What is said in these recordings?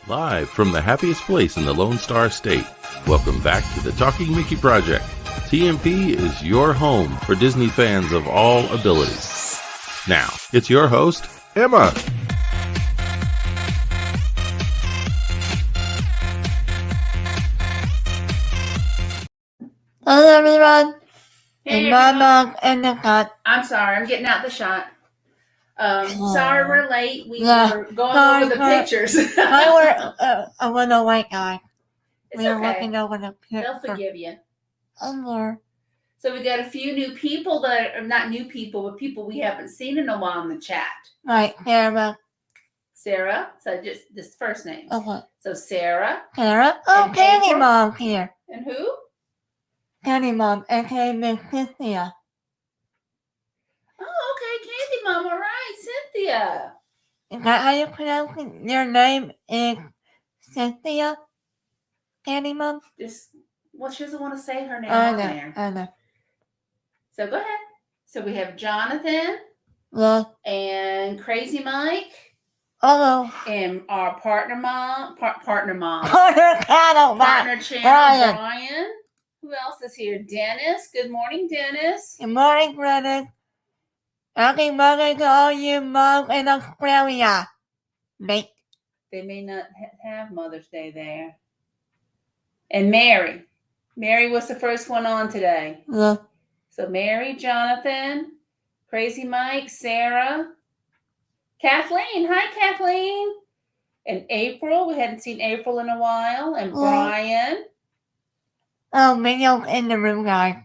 Live from the happiest place in the Lone Star State. Welcome back to the Talking Mickey Project. TMP is your home for Disney fans of all abilities. Now, it's your host, Emma. Hello, everyone. Hey, And Mama and the cat. I'm sorry, I'm getting out the shot. Sorry we're late. We were going over the pictures. I were a little white guy. It's We were okay. looking over the picture. They'll forgive you. There. So we got a few new people that are not new people, but people we haven't seen in a while in the chat. Right, Sarah. Sarah. So just this first name. Okay. So Sarah. Sarah. Oh, And Candy April. Mom here. And who? Candy Mom, aka Miss Cynthia. Oh, okay, Candy Mom. All right, Cynthia. Is that how you pronounce it? Your name is Cynthia? Candy Mom? She doesn't want to say her name I on know, there. I know. So go ahead. So we have Jonathan. Yeah. And Crazy Mike. Hello. And our partner mom. Partner channel. Partner channel, Brian. Who else is here? Dennis. Good morning, Dennis. Good morning, Brennan. Happy Mother's to all you moms in Australia. Mate. They may not have Mother's Day there. And Mary. Mary was the first one on today. Yeah. So Mary, Jonathan, Crazy Mike, Sarah, Kathleen. Hi, Kathleen. And April. We hadn't seen April in a while. And Brian. Oh, Minio's in the room, guys.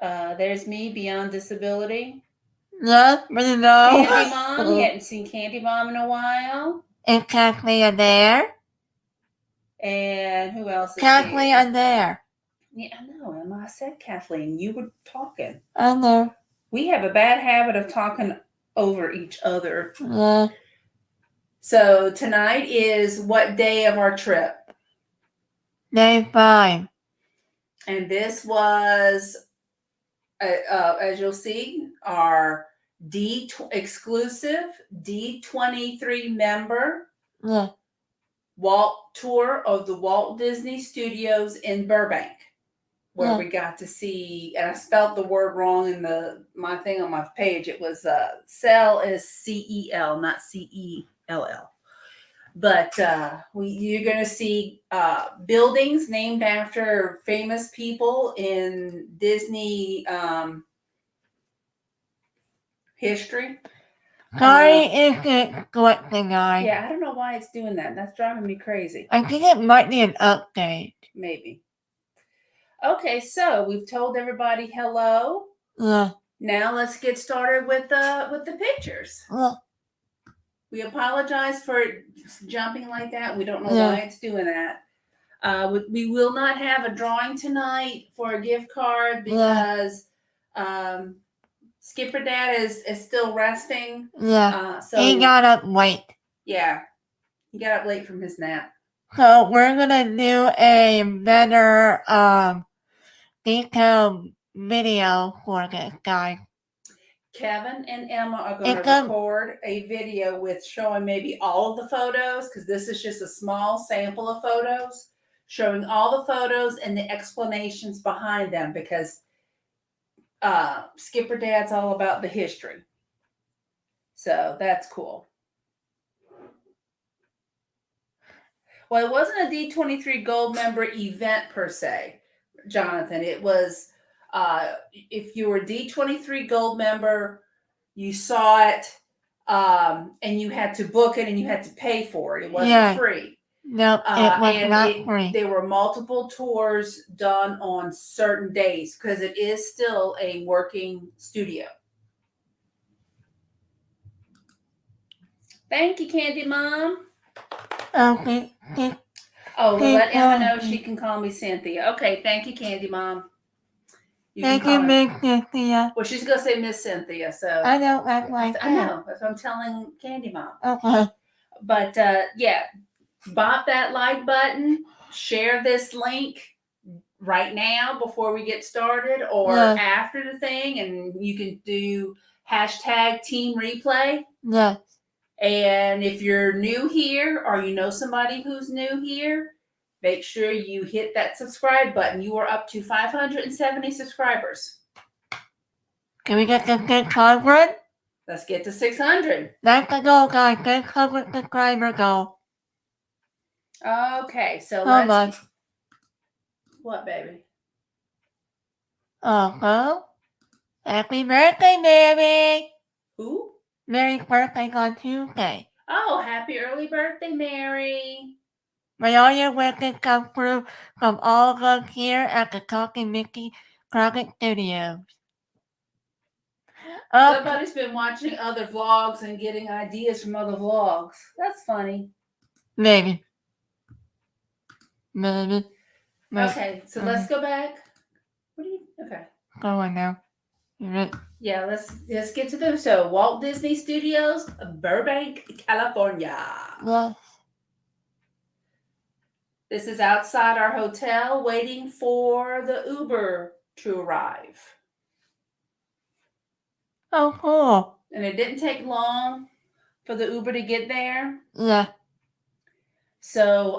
There's me, Beyond Disability. Yeah, but no. Candy Mom. We hadn't seen Candy Mom in a while. Is Kathleen there? And who else is Kathleen here? there. Yeah, I know, Emma. I said Kathleen. You were talking. I know. We have a bad habit of talking over each other. Yeah. So tonight is what day of our trip? Day 5. And this was, as you'll see, our exclusive D23 member Walt tour of the Walt Disney Studios in Burbank, where we got to see, and I spelled the word wrong in my thing on my page. It was cell is CEL, not CELL. But you're going to see buildings named after famous people in Disney history. Sorry if it's glitching, guys. Yeah, I don't know why it's doing that. That's driving me crazy. I think it might be an update. Maybe. Okay, so we've told everybody hello. Yeah. Now let's get started with the pictures. Yeah. We apologize for jumping like that. We don't know why it's doing that. We will not have a drawing tonight for a gift card because Skipper Dad is still resting. Yeah. So he got up late. Yeah. He got up late from his nap. So we're going to do a better detailed video for this guy. Kevin and Emma are going to record a video with showing maybe all of the photos, because this is just a small sample of photos, showing all the photos and the explanations behind them, because Skipper Dad's all about the history. So that's cool. Well, it wasn't a D23 Gold member event per se, Jonathan. It was, if you were a D23 Gold member, you saw it, and you had to book it and you had to pay for it. It wasn't free. No, it was not free. There were multiple tours done on certain days because it is still a working studio. Thank you, Candy Mom. Okay. Oh, well, let Emma know she can call me Cynthia. Okay, thank you, Candy Mom. Thank you, Miss Cynthia. Well, she's going to say Miss Cynthia, so. I know, that's why I know. That's what I'm telling Candy Mom. Okay. But, bop that like button, share this link right now before we get started or after the thing, and you can do hashtag team replay. Yes. And if you're new here or you know somebody who's new here, make sure you hit that subscribe button. You are up to 570 subscribers. Can we get to 600? Let's get to 600. That's the goal, guys. 600 subscriber goal. Okay, so Hold let's. on. What, baby? Also, happy birthday, Mary! Who? Mary's birthday's on Tuesday. Oh, happy early birthday, Mary. May all your wishes come true from all of us here at the Talking Mickey Project Studios. Somebody's been watching other vlogs and getting ideas from other vlogs. That's funny. Maybe. Okay, so let's go back. What do you? Okay. Go on now. You ready? Yeah, let's get to them. So Walt Disney Studios, Burbank, California. Yes. This is outside our hotel waiting for the Uber to arrive. Oh, cool. And it didn't take long for the Uber to get there. Yeah. So,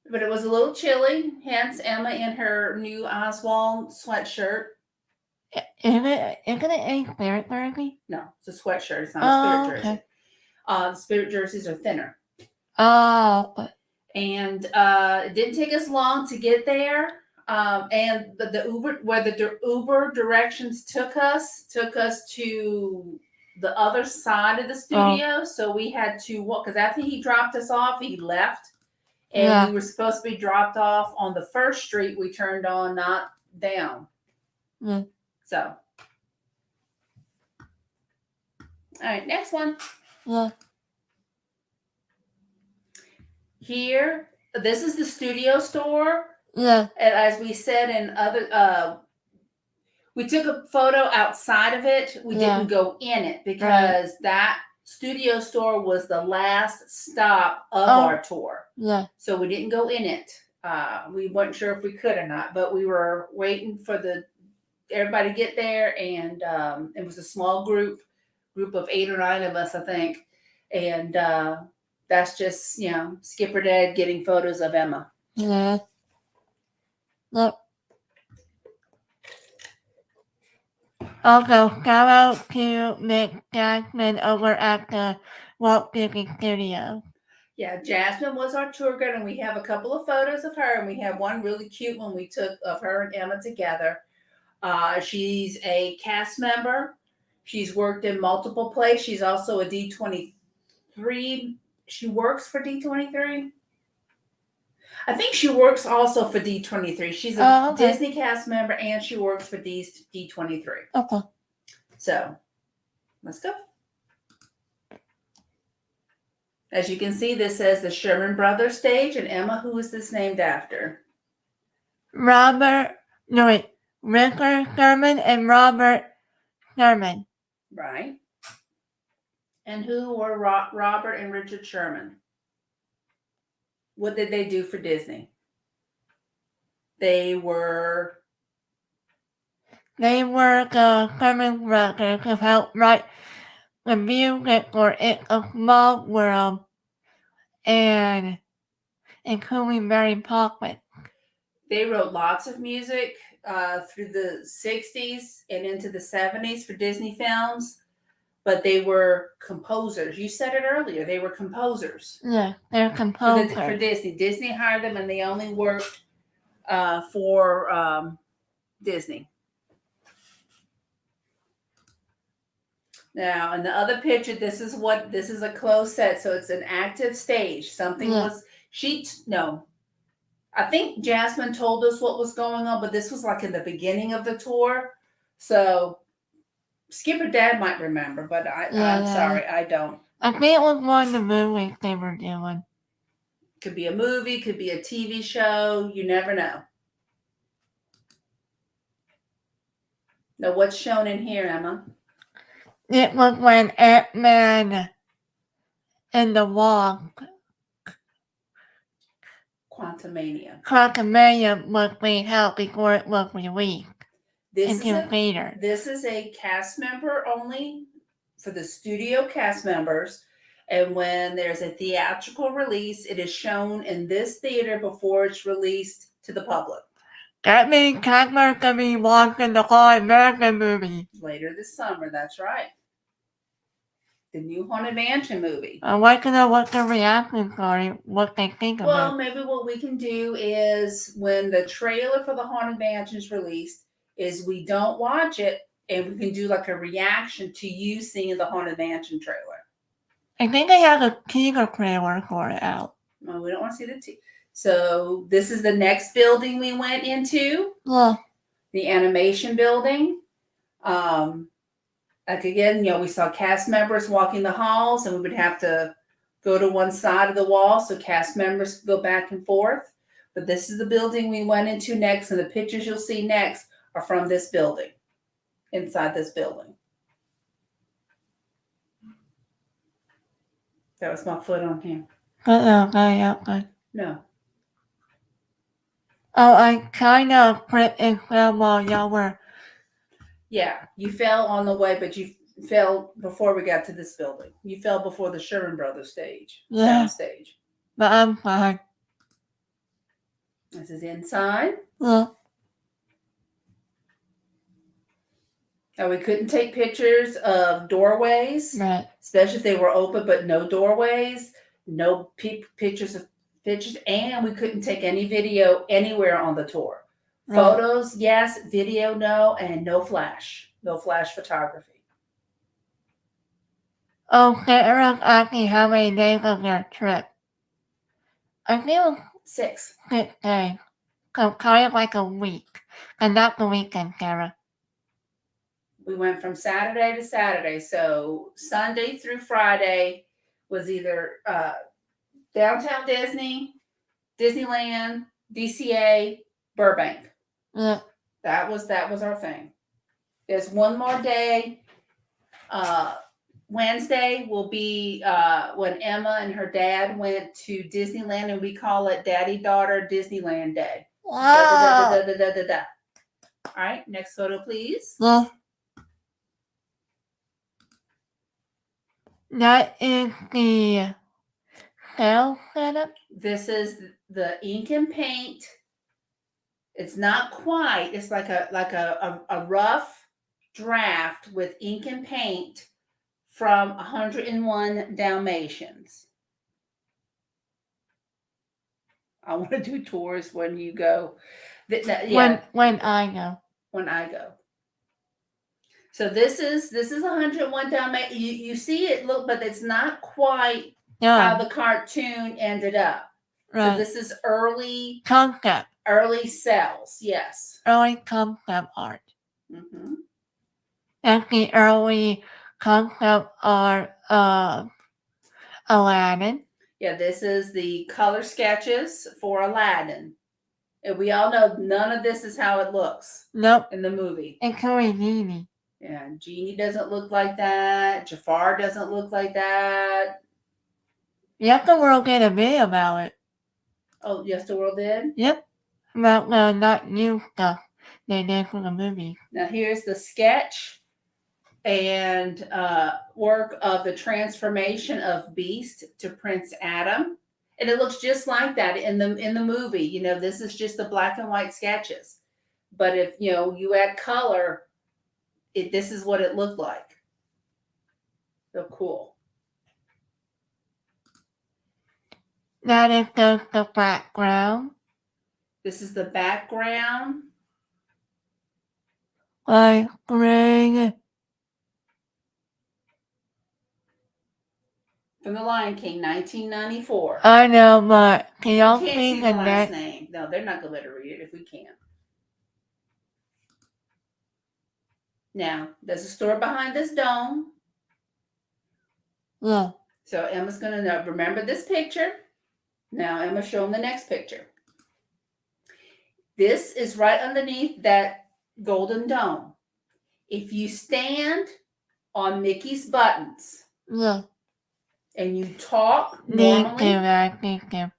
but it was a little chilly, hence Emma in her new Oswald sweatshirt. Isn't it a spirit jersey? No, it's a sweatshirt. It's not a spirit jersey. Okay. Spirit jerseys are thinner. Oh. And it didn't take us long to get there. And the Uber, where the Uber directions took us to the other side of the studio. So we had to walk, because after he dropped us off, he left. And we were supposed to be dropped off on the first street we turned on, not down. Yeah. So. All right, next one. Yeah. Here, this is the studio store. Yeah. And as we said in other, we took a photo outside of it. We didn't go in it because that studio store was the last stop of our tour. Yeah. So we didn't go in it. We weren't sure if we could or not, but we were waiting for everybody to get there, and it was a small group of 8 or 9 of us, I think. And that's just, Skipper Dad getting photos of Emma. Yeah. Yep. Also, shout out to Miss Jasmine over at the Walt Disney Studios. Yeah, Jasmine was our tour guide, and we have a couple of photos of her, and we have one really cute one we took of her and Emma together. She's a cast member. She's worked in multiple plays. She's also a D23. She works for D23. I think she works also for D23. She's a Disney cast member, and she works for D23. Okay. So, let's go. As you can see, this says the Sherman Brothers stage. And Emma, who is this named after? Richard Sherman and Robert Sherman. Right. And who were Robert and Richard Sherman? What did they do for Disney? They were the Sherman brothers who helped write the music for It's a Small World and including Mary Poppins. They wrote lots of music through the 60s and into the 70s for Disney films, but they were composers. You said it earlier. They were composers. Yeah, they're composers. For Disney. Disney hired them, and they only worked for Disney. Now, in the other picture, this is a closed set, so it's an active stage. I think Jasmine told us what was going on, but this was like in the beginning of the tour. So Skipper Dad might remember, but I'm sorry, I don't. I think it was one of the movies they were doing. Could be a movie, could be a TV show. You never know. Now, what's shown in here, Emma? It was when Ant-Man and the Wasp, Quantumania was being held before it was released into theater. This is a cast member only for the studio cast members. And when there's a theatrical release, it is shown in this theater before it's released to the public. That means cast members can be watching the whole American movie. Later this summer, that's right. The new Haunted Mansion movie. I want to know what the reactions are, what they think Well, about it. maybe what we can do is when the trailer for the Haunted Mansion is released, is we don't watch it and we can do like a reaction to you seeing the Haunted Mansion trailer. I think they have a teaser trailer for it out. No, we don't want to see the So this is the next building we went into. Yeah. The animation building. Like again, we saw cast members walking the halls, and we would have to go to one side of the wall so cast members could go back and forth. But this is the building we went into next, and the pictures you'll see next are from this building, inside this building. That was my foot on here. Okay. No. Oh, I kind of put it while y'all were. Yeah, you fell on the way, but you fell before we got to this building. You fell before the Sherman Brothers stage, Yeah. sound stage. But I'm fine. This is inside. Yeah. Now, we couldn't take pictures of doorways, Right. especially if they were open, but no doorways, no pictures, and we couldn't take any video anywhere on the tour. Right. Photos, yes. Video, no. And no flash. No flash photography. Oh, Sarah asked me how many days of their trip. I think it was 6. 6 days. So kind of like a week. And not the weekend, Sarah. We went from Saturday to Saturday. So Sunday through Friday was either Downtown Disney, Disneyland, DCA, Burbank. Yeah. That was our thing. There's one more day. Wednesday will be when Emma and her dad went to Disneyland, and we call it Daddy-Daughter Disneyland Day. Wow. All right, next photo, please. Yeah. That is the cell setup. This is the ink and paint. It's not quite. It's like a rough draft with ink and paint from 101 Dalmatians. I want to do tours when you go. Yeah. When I go. When I go. So this is 101 Dalmatians. You see it look, but it's not quite how the cartoon ended up. Right. So this is early concept. Early cells, yes. Early concept art. Mm-hmm. That's the early concept art of Aladdin. Yeah, this is the color sketches for Aladdin. And we all know none of this is how it looks. Nope. In the movie. Including Genie. Yeah, Genie doesn't look like that. Jafar doesn't look like that. Yes, the World did a video about it. Oh, Yes, the World did? Yep. About not new stuff they did for the movie. Now here's the sketch and work of the transformation of Beast to Prince Adam. And it looks just like that in the movie. This is just the black and white sketches. But if you add color, this is what it looked like. So cool. That is just the background. This is the background. Like green. From The Lion King, 1994. I know, but can y'all can't see see the the last next? name. No, they're not going to let her read it if we can. Now, there's a story behind this dome. Yeah. So Emma's going to remember this picture. Now Emma's showing the next picture. This is right underneath that golden dome. If you stand on Mickey's buttons Yeah. and you talk normally, Thank you.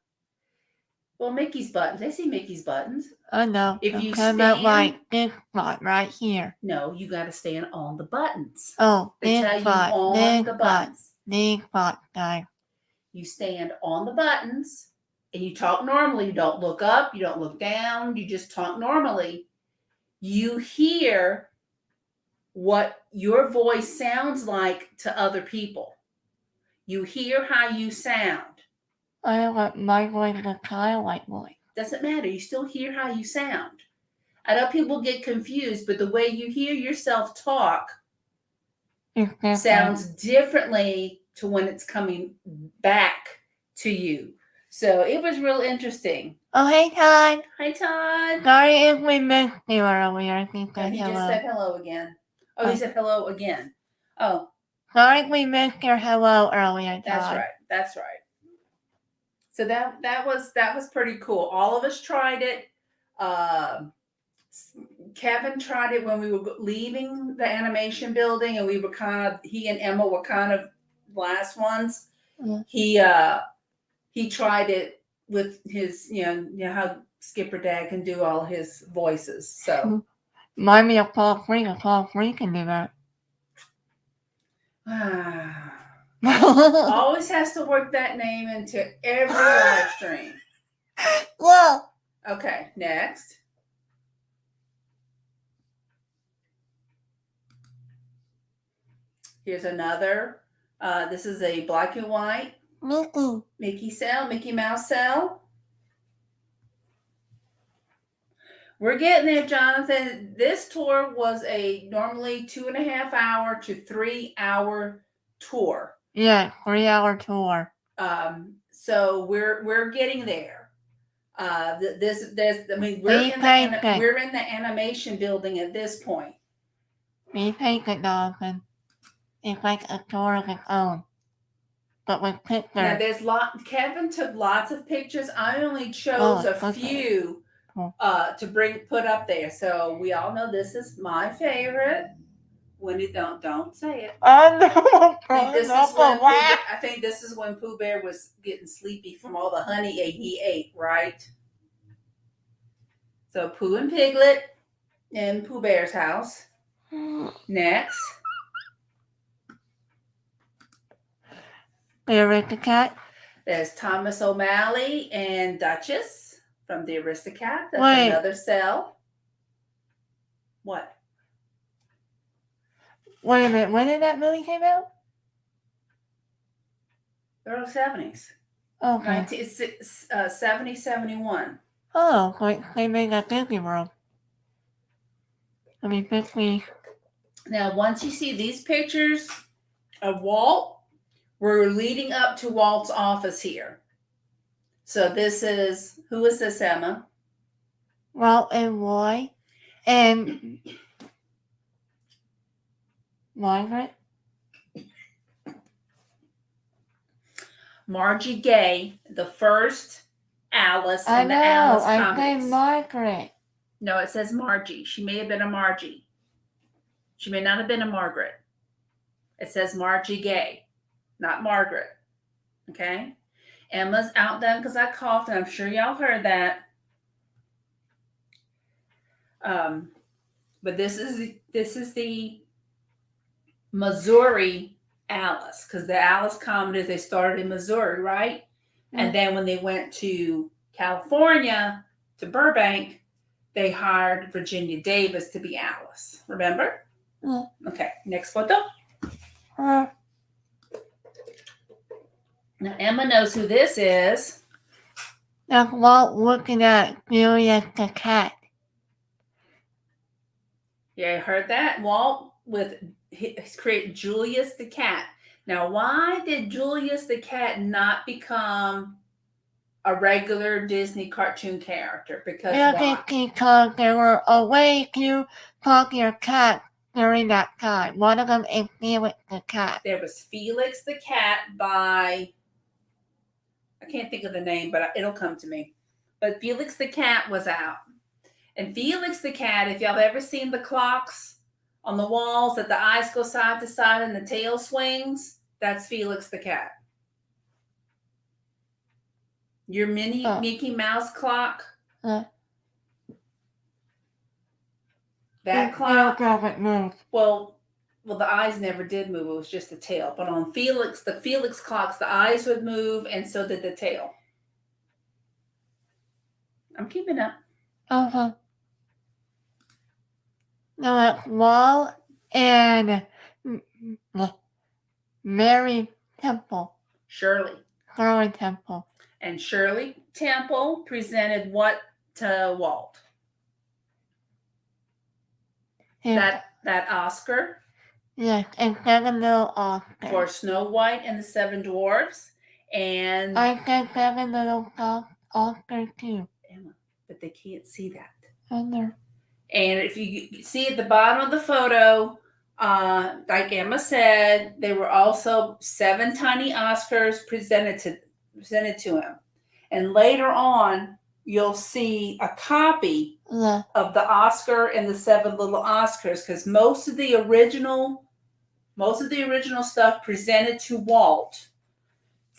Well, Mickey's buttons. I see Mickey's buttons. Oh no. If I'm you talking about stand- like this spot right here. No, you got to stand on the buttons. Oh, They this tell you spot. on This the spot. buttons. This spot, guys. You stand on the buttons and you talk normally. You don't look up. You don't look down. You just talk normally. You hear what your voice sounds like to other people. You hear how you sound. I want my voice is a childlike voice. Doesn't matter. You still hear how you sound. I know people get confused, but the way you hear yourself talk It's different. sounds differently to when it's coming back to you. So it was real interesting. Oh, hey, Todd. Hi, Todd. Sorry if we missed you earlier. I think No, I he hello. just said hello again. Oh, he Oh. said hello again. Oh, Sorry if we missed your hello earlier, Todd. that's right. That's right. So that was pretty cool. All of us tried it. Kevin tried it when we were leaving the animation building, and we were he and Emma were kind of last ones. Yeah. He tried it with his, you know how Skipper Dad can do all his voices. So Remind me of Paul Freak. Paul Freak can do that. always has to work that name into every live stream. Whoa. Okay, next. Here's another. This is a black and white Mickey Mouse cell. We're getting there, Jonathan. This tour was a normally 2.5 hour to 3 hour tour. Yeah, 3-hour tour. So we're getting there. We're in the animation building at this point. Be patient, Jonathan. It's like a tour of its own, but with pictures. Now Kevin took lots of pictures. I only chose a few to put up there. So we all know this is my favorite. When you don't say it. I know. I think this is when Pooh Bear was getting sleepy from all the honey he ate, right? So Pooh and Piglet in Pooh Bear's house. Next. The Aristocat. There's Thomas O'Malley and Duchess from the Aristocat. That's another cell. What? Wait a minute. When did that movie came out? Early 70s. Okay. 70, 71. Oh, like they made that Disney World. I mean, 50. Now, once you see these pictures of Walt, we're leading up to Walt's office here. So this is, who is this, Emma? Walt and Roy. And Margaret. Margie Gay, the first Alice in the Alice comics. I say Margaret. No, it says Margie. She may have been a Margie. She may not have been a Margaret. It says Margie Gay, not Margaret. Okay? Emma's outdone because I coughed, and I'm sure y'all heard that. But this is the Missouri Alice, because the Alice comedies, they started in Missouri, right? Mm-hmm. And then when they went to California, to Burbank, they hired Virginia Davis to be Alice. Remember? Mm-hmm. Okay, next photo. Now, Emma knows who this is. That's Walt looking at Julius the cat. Yeah, I heard that. Walt created Julius the cat. Now, why did Julius the cat not become a regular Disney cartoon character? Because there were a way to talk your cat during that time. One of them is Felix the cat. There was Felix the cat by, I can't think of the name, but it'll come to me. But Felix the cat was out. And Felix the cat, if y'all have ever seen the clocks on the walls that the eyes go side to side and the tail swings, that's Felix the cat. Your mini Mickey Mouse clock. That clock. It moves. Well, the eyes never did move. It was just the tail. But on Felix, the Felix clocks, the eyes would move, and so did the tail. I'm keeping up. Uh-huh. Now that's Walt and Mary Temple. Shirley Temple. And Shirley Temple presented what to Walt? That Oscar. Yes, and 7 little Oscars. For Snow White and the Seven Dwarfs. And I said 7 little Oscars too. Emma, but they can't see that. And if you see at the bottom of the photo, like Emma said, there were also 7 tiny Oscars presented to him. And later on, you'll see a copy of the Oscar and the 7 little Oscars, because most of the original stuff presented to Walt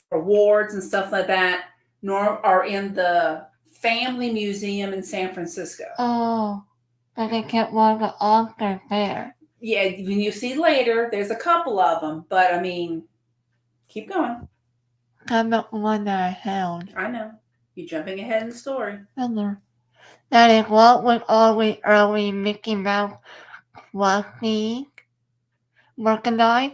for awards and stuff like that are in the Family Museum in San Francisco. Oh, but they kept one of the Oscars there. Yeah, when you see later, there's a couple of them, but I mean, keep going. I'm not the one that I held. I know. You're jumping ahead in the story. That is what was always early Mickey Mouse fluffy merchandise.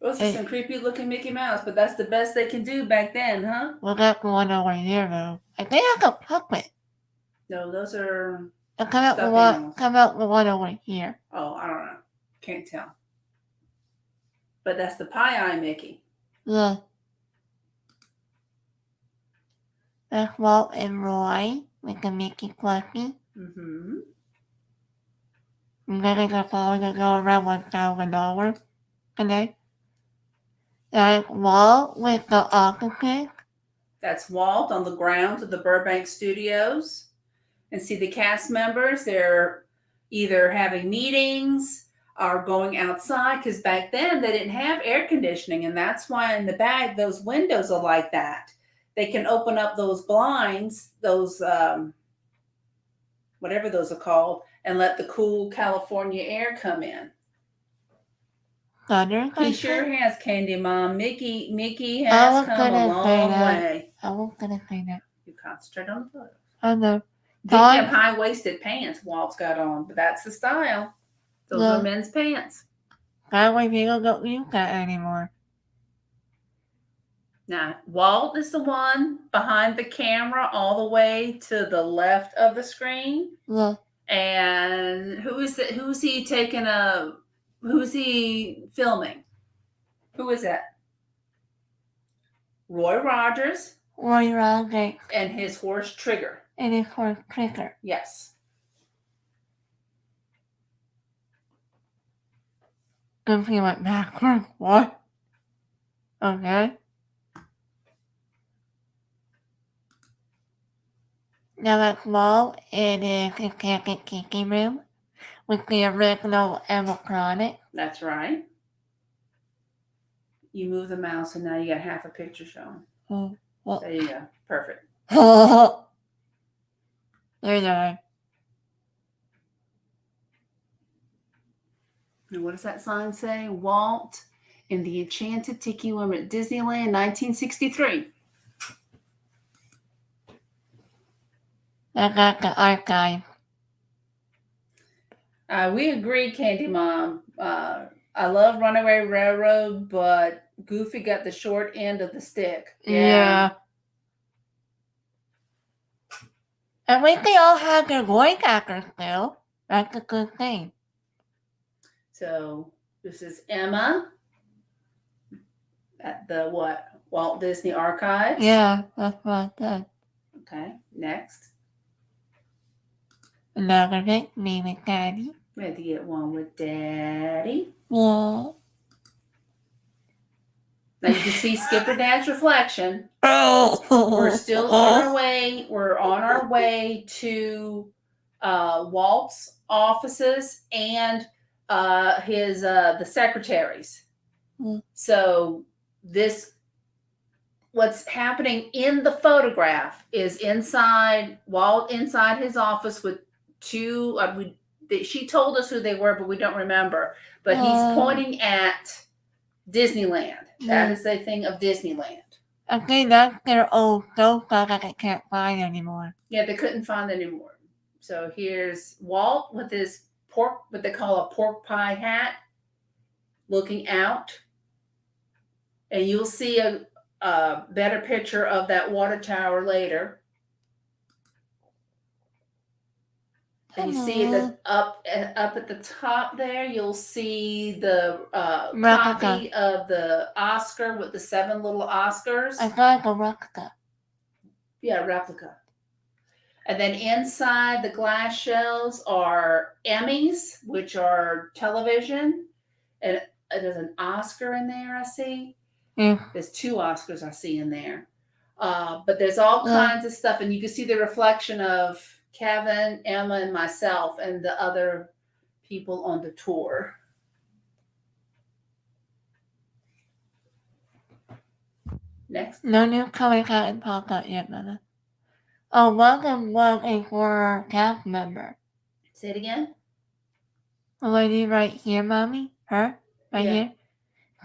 Those are some creepy looking Mickey Mouse, but that's the best they can do back then, huh? Well, that's the one over here, though. I think that's a puppet. No, those are come out the one over here. Oh, I don't know. Can't tell. But that's the Pie Eye Mickey. Yeah. That's Walt and Roy with the Mickey plushie. Mm-hmm. I'm getting a phone to go around $1,000 today. That's Walt with the octopus. That's Walt on the grounds of the Burbank Studios. And see the cast members, they're either having meetings or going outside, because back then they didn't have air conditioning, and that's why in the back those windows are like that. They can open up those blinds, those whatever those are called, and let the cool California air come in. He sure has, Candy Mom. Mickey has come a long way. I was gonna say that. You concentrate on the photos. I know. They have high-waisted pants Walt's got on, but that's the style. Those are men's pants. That way people don't use that anymore. Now, Walt is the one behind the camera all the way to the left of the screen. Yeah. And who's he filming? Who is that? Roy Rogers. And his horse Trigger. Yes. Goofy went backwards. What? Okay. Now that's Walt in his second kiki room with the original animatronic. That's right. You move the mouse and now you got half a picture showing. Well. There you go. Perfect. There you go. And what does that sign say? Walt in the Enchanted Tiki Room at Disneyland, 1963. I got the archive. We agree, Candy Mom. I love Runaway Railroad, but Goofy got the short end of the stick. Yeah. At least they all have their voice actors still. That's a good thing. So this is Emma at the Walt Disney Archives. Yeah, that's what I said. Okay, next. Another pic, me with Daddy. We had to get one with Daddy. Yeah. Now you can see Skipper Dad's reflection. Oh. We're still on our way. We're on our way to Walt's offices and the secretaries. So this what's happening in the photograph is inside Walt, inside his office with two. She told us who they were, but we don't remember. But he's pointing at Disneyland. That is a thing of Disneyland. I think that's their old sofa that they can't find anymore. Yeah, they couldn't find it anymore. So here's Walt with his what they call a pork pie hat, looking out. And you'll see a better picture of that water tower later. And you see that up at the top there, you'll see the copy of the Oscar with the 7 little Oscars. I got a replica. Yeah, replica. And then inside the glass shells are Emmys, which are television. And there's an Oscar in there, I see. Yeah. There's 2 Oscars I see in there. But there's all kinds of stuff. And you can see the reflection of Kevin, Emma, and myself, and the other people on the tour. Next. No new colors haven't popped up yet, Mother. Oh, welcome was a former cast member. Say it again. The lady right here, Mommy. Her? Right here.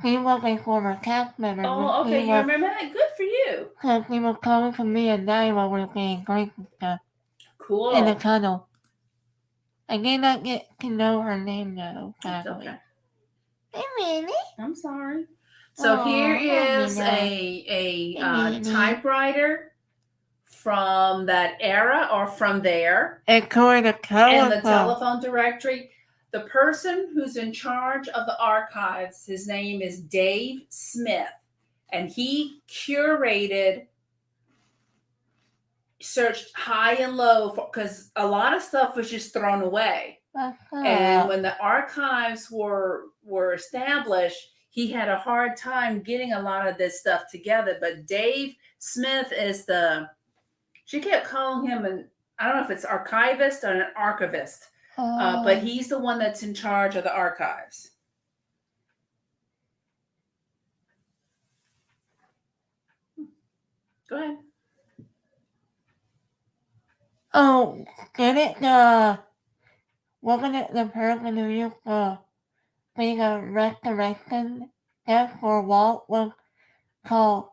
She was a former cast member. Oh, okay. You remember that? Good for you. Because she was coming from me and Daddy while we were getting drinks and stuff. Cool. In the tunnel. I did not get to know her name, though. Okay. Hey, Minnie. I'm sorry. So here is a typewriter from that era or from there. And the telephone directory. The person who's in charge of the archives, his name is Dave Smith, and he searched high and low because a lot of stuff was just thrown away. And when the archives were established, he had a hard time getting a lot of this stuff together. But Dave Smith is she kept calling him I don't know if it's archivist or an archivist. But he's the one that's in charge of the archives. Go ahead. Oh, wasn't it the person who used to be the restoration desk for Walt was called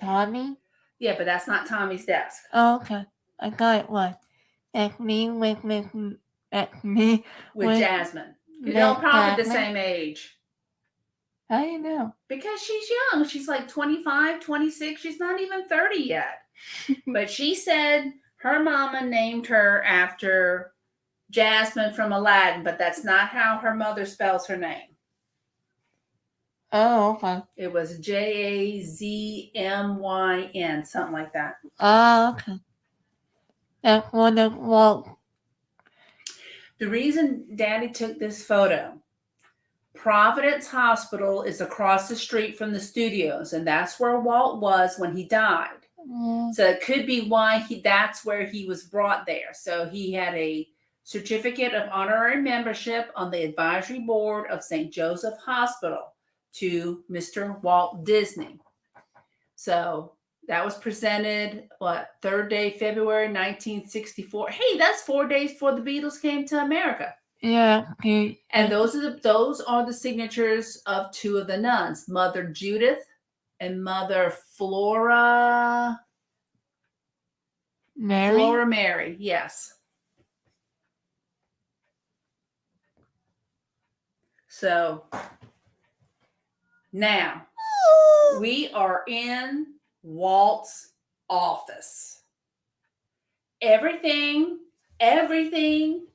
Tommy? Yeah, but that's not Tommy's desk. Oh, okay. I thought it was. That's me with Jasmine. They're probably the same age. How do you know? Because she's young. She's like 25, 26. She's not even 30 yet. But she said her mama named her after Jasmine from Aladdin, but that's not how her mother spells her name. Oh, okay. It was Jazmyn, something like that. Oh, okay. That's one of Walt. The reason Daddy took this photo, Providence Hospital is across the street from the studios, and that's where Walt was when he died. So it could be why that's where he was brought there. So he had a certificate of honorary membership on the advisory board of St. Joseph Hospital to Mr. Walt Disney. So that was presented, 3rd day, February 1964. Hey, that's 4 days before the Beatles came to America. Yeah. And those are the signatures of 2 of the nuns, Mother Judith and Mother Flora Mary, yes. So now we are in Walt's office. Everything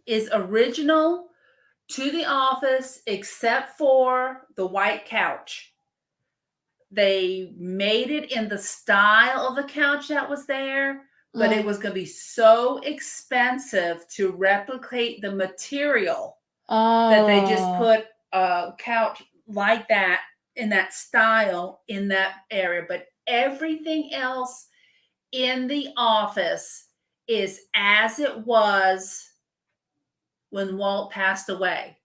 is original to the office except for the white couch. They made it in the style of the couch that was there, but it was going to be so expensive to replicate the material that they just put a couch like that in that style in that area. But everything else in the office is as it was when Walt passed away.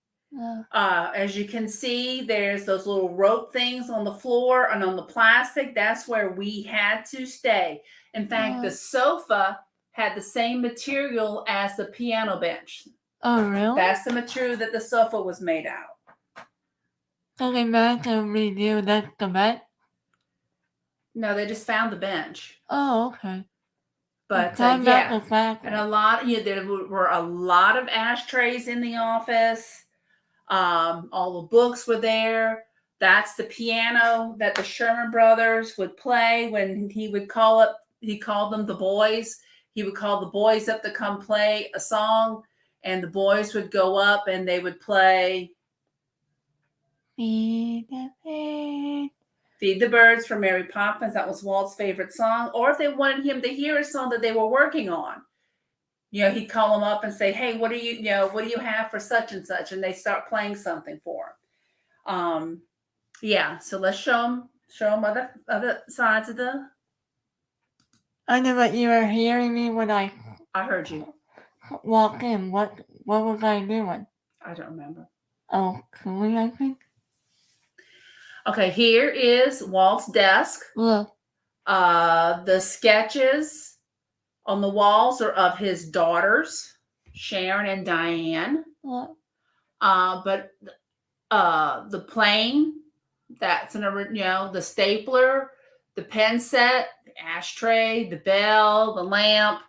As you can see, there's those little rope things on the floor and on the plastic. That's where we had to stay. In fact, the sofa had the same material as the piano bench. Oh, really? That's the material that the sofa was made out. So they meant to redo the bed? No, they just found the bench. Oh, okay. But yeah, and a lot. There were a lot of ashtrays in the office. All the books were there. That's the piano that the Sherman brothers would play when he would call up. He called them the boys. He would call the boys up to come play a song, and the boys would go up and they would play Feed the Bird. Feed the Birds from Mary Poppins. That was Walt's favorite song. Or if they wanted him to hear a song that they were working on, he'd call them up and say, "Hey, what do you have for such and such?" And they start playing something for him. So let's show them other sides of the. I know that you were hearing me when I heard you. Walked in. What was I doing? I don't remember. Oh, cooling, I think. Okay, here is Walt's desk. Yeah. The sketches on the walls are of his daughters, Sharon and Diane. Yeah. But the plane, that's the stapler, the pen set, the ashtray, the bell, the lamp,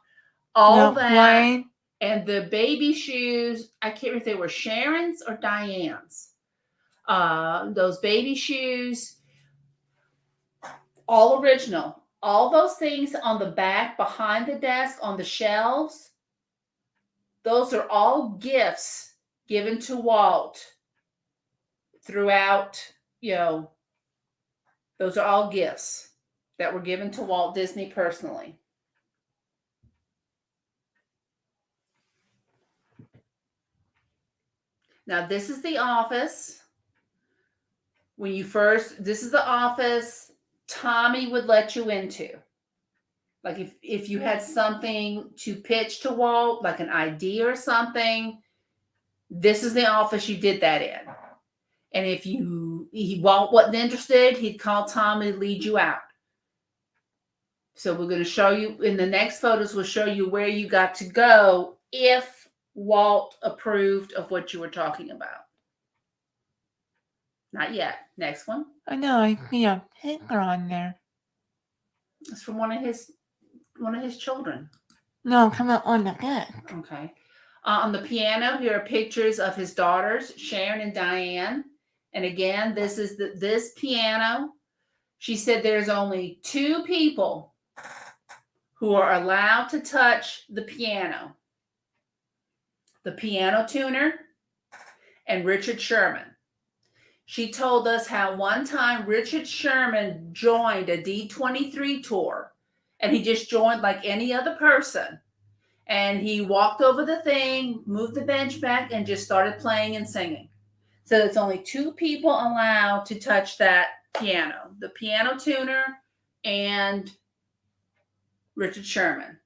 all that. Plane. And the baby shoes, I can't remember if they were Sharon's or Diane's. Those baby shoes, all original. All those things on the back behind the desk on the shelves, those are all gifts given to Walt throughout, those are all gifts that were given to Walt Disney personally. Now, this is the office. This is the office Tommy would let you into. Like if you had something to pitch to Walt, like an idea or something, this is the office you did that in. And if Walt wasn't interested, he'd call Tommy to lead you out. So we're going to show you in the next photos, we'll show you where you got to go if Walt approved of what you were talking about. Not yet. Next one. I know, I see a picture on there. It's from one of his children. No, come on the desk. Okay. On the piano, here are pictures of his daughters, Sharon and Diane. And again, this is this piano. She said there's only 2 people who are allowed to touch the piano. The piano tuner and Richard Sherman. She told us how one time Richard Sherman joined a D23 tour, and he just joined like any other person. And he walked over the thing, moved the bench back, and just started playing and singing. So there's only 2 people allowed to touch that piano, the piano tuner and Richard Sherman.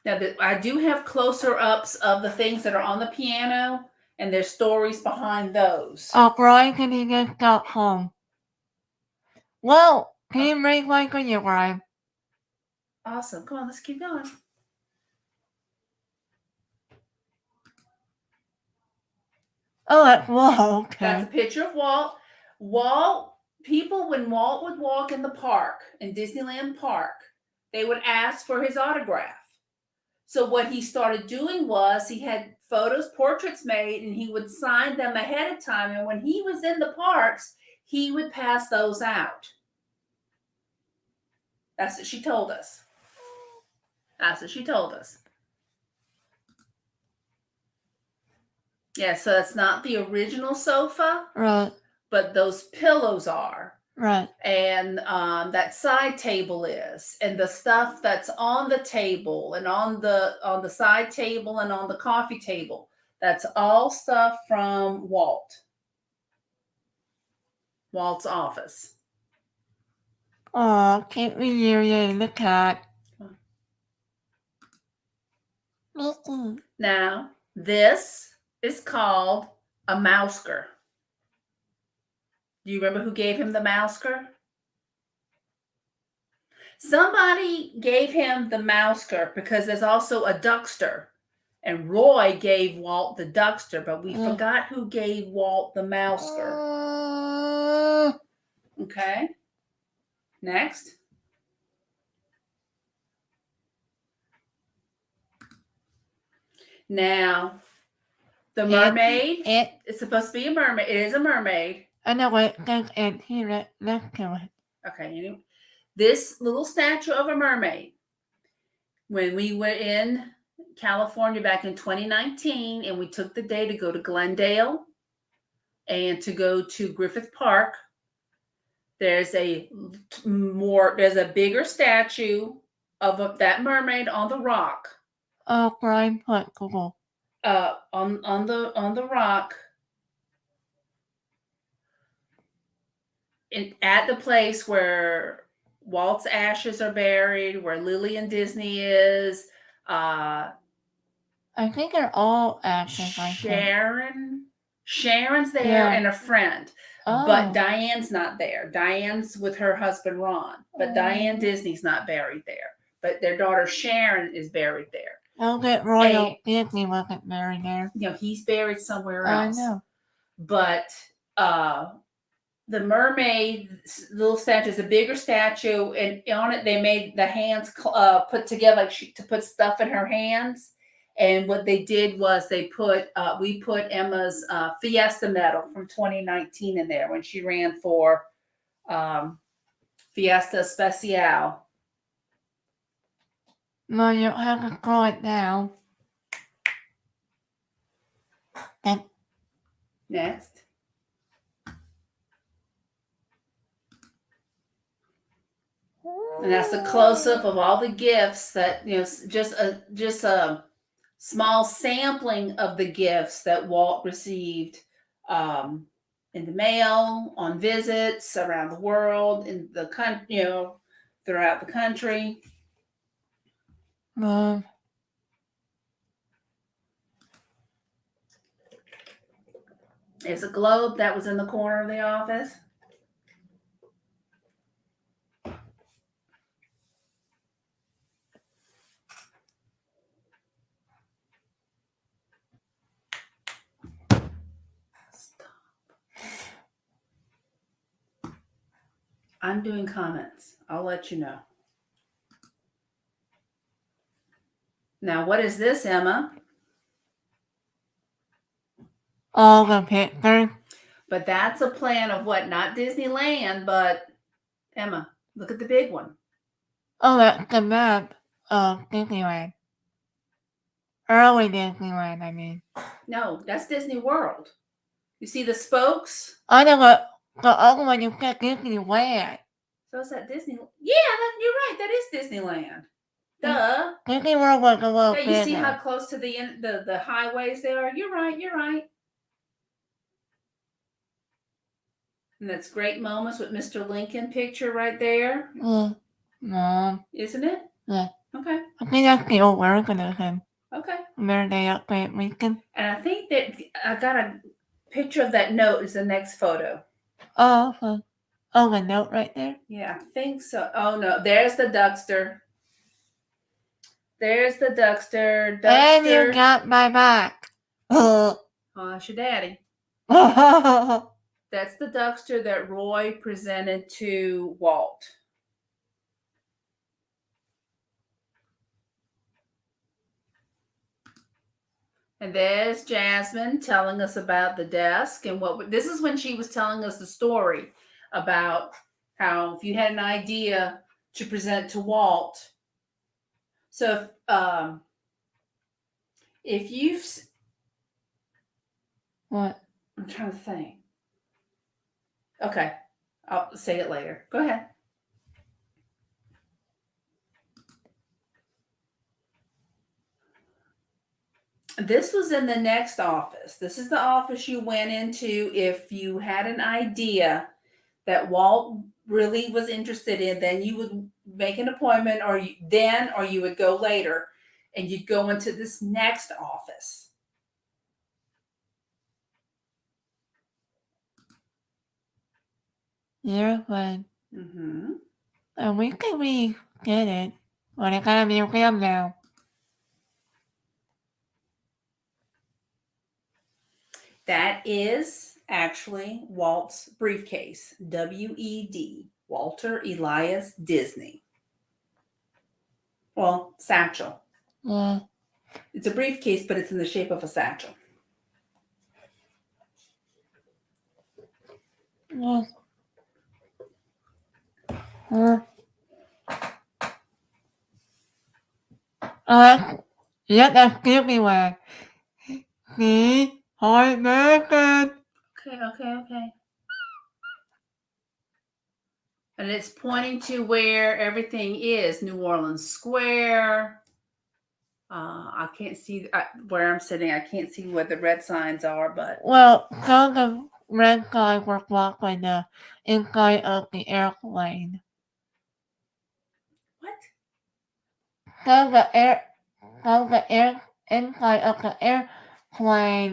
Now, I do have closer ups of the things that are on the piano, and there's stories behind those. Oh, Brian, can you just got home? Well, can you make like when you Brian? Awesome. Come on, let's keep going. Oh, that's Walt. Okay. That's a picture of Walt. When Walt would walk in the park, in Disneyland Park, they would ask for his autograph. So what he started doing was he had portraits made, and he would sign them ahead of time. And when he was in the parks, he would pass those out. That's what she told us. Yeah, so that's not the original sofa. Right. But those pillows are. Right. And that side table is, and the stuff that's on the table and on the side table and on the coffee table, that's all stuff from Walt's office. Oh, can't we hear you, the cat? Now, this is called a mousker. Do you remember who gave him the mousker? Somebody gave him the mousker because there's also a duckster. And Roy gave Walt the duckster, but we forgot who gave Walt the mousker. Okay. Next. Now, the mermaid. It's supposed to be a mermaid. It is a mermaid. I know what goes in here next to it. Okay. This little statue of a mermaid. When we were in California back in 2019, and we took the day to go to Glendale and to go to Griffith Park, there's a bigger statue of that mermaid on the rock. Oh, Brian put Google. On the rock, at the place where Walt's ashes are buried, where Lily and Disney is. I think they're all ashes. Sharon's there, and a friend. Oh. But Diane's not there. Diane's with her husband Ron. But Diane Disney's not buried there. But their daughter Sharon is buried there. Oh, that Royal Disney wasn't buried there. He's buried somewhere else. I know. But the mermaid little statue is a bigger statue, and on it they made the hands put together to put stuff in her hands. And what they did was we put Emma's Fiesta medal from 2019 in there when she ran for Fiesta Especial. No, you don't have to scroll it down. Next. And that's a close-up of all the gifts that, just a small sampling of the gifts that Walt received in the mail, on visits around the world, in the country, throughout the country. There's a globe that was in the corner of the office. I'm doing comments. I'll let you know. Now, what is this, Emma? All the pictures. But that's a plan of what? Not Disneyland, but Emma, look at the big one. Oh, that's the map of Disneyland. Early Disneyland, I mean. No, that's Disney World. You see the spokes? I know what the other one you said Disneyland. So is that Disney? Yeah, you're right. That is Disneyland. Duh. Disney World was a little bigger. You see how close to the highways they are? You're right. And that's great moments with Mr. Lincoln picture right there. No. Isn't it? Yeah. Okay. I think that's the old version of him. Okay. Where they upgrade Lincoln. And I think that I got a picture of that note is the next photo. Oh, okay. Oh, the note right there? Yeah, I think so. Oh, no. There's the duckster. And you got my back. Oh, that's your daddy. That's the duckster that Roy presented to Walt. And there's Jasmine telling us about the desk and this is when she was telling us the story about how if you had an idea to present to Walt. So if you've what? I'm trying to think. Okay, I'll say it later. Go ahead. This was in the next office. This is the office you went into if you had an idea that Walt really was interested in. Then you would make an appointment, or you would go later, and you'd go into this next office. airplane. Mm-hmm. And we can get it. But it got a museum now. That is actually Walt's briefcase. WED. Walter Elias Disney. Well, satchel. Yeah. It's a briefcase, but it's in the shape of a satchel. Yeah. Yeah, that's everywhere. See? Hard American. Okay. And it's pointing to where everything is. New Orleans Square. I can't see where I'm sitting. I can't see what the red signs are, but... Well, so the red guys were blocked by the inside of the airplane. What? So the inside of the airplane.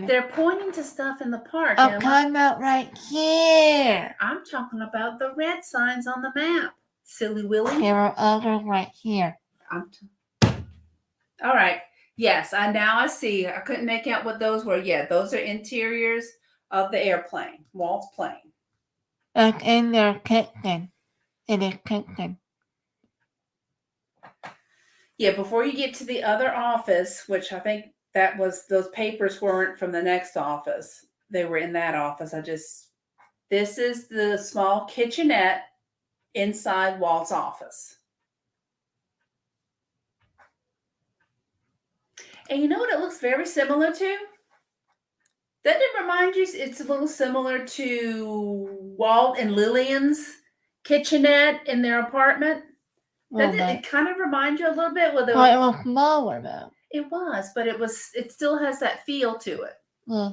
They're pointing to stuff in the park. I'm talking about right here. I'm talking about the red signs on the map. Silly Willy. There are others right here. All right. Yes, I see. I couldn't make out what those were. Yeah, those are interiors of the airplane, Walt's plane. Like in their kitchen. In his kitchen. Yeah, before you get to the other office, which I think those papers weren't from the next office. They were in that office. This is the small kitchenette inside Walt's office. And you know what it looks very similar to? Doesn't it remind you, it's a little similar to Walt and Lillian's kitchenette in their apartment? Doesn't it kind of remind you a little bit? Well, it was smaller though. It was, but it still has that feel to it. Yeah.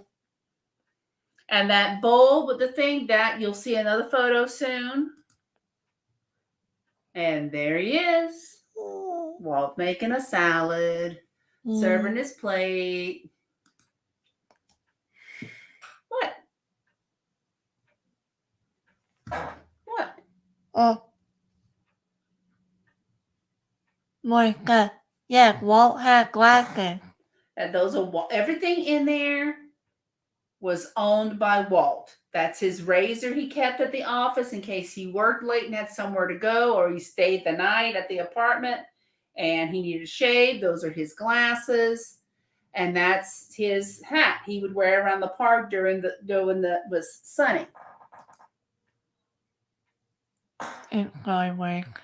And that bowl with the thing, that you'll see another photo soon. And there he is. Walt making a salad, serving his plate. What? Oh. Monica. Yeah, Walt had glasses. And everything in there was owned by Walt. That's his razor he kept at the office in case he worked late and had somewhere to go, or he stayed the night at the apartment and he needed a shave. Those are his glasses. And that's his hat he would wear around the park when it was sunny. It's my work.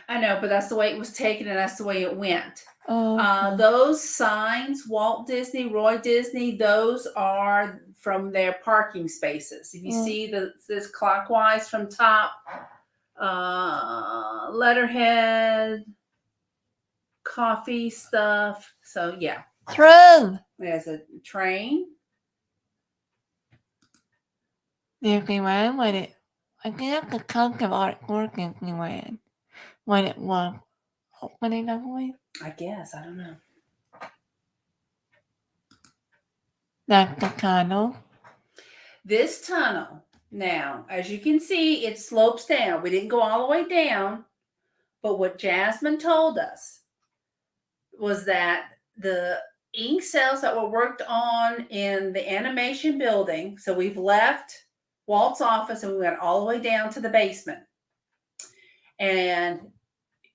I know, but that's the way it was taken and that's the way it went. Oh. Those signs, Walt Disney, Roy Disney, those are from their parking spaces. If you see this clockwise from top, letterhead, coffee stuff. So yeah. True. There's a train. If he ran with it, I think the chunk of art working he ran when it was opening, I believe. I guess. I don't know. That's the tunnel. This tunnel, now, as you can see, it slopes down. We didn't go all the way down, but what Jasmine told us was that the ink cells that were worked on in the animation building, so we've left Walt's office and we went all the way down to the basement. And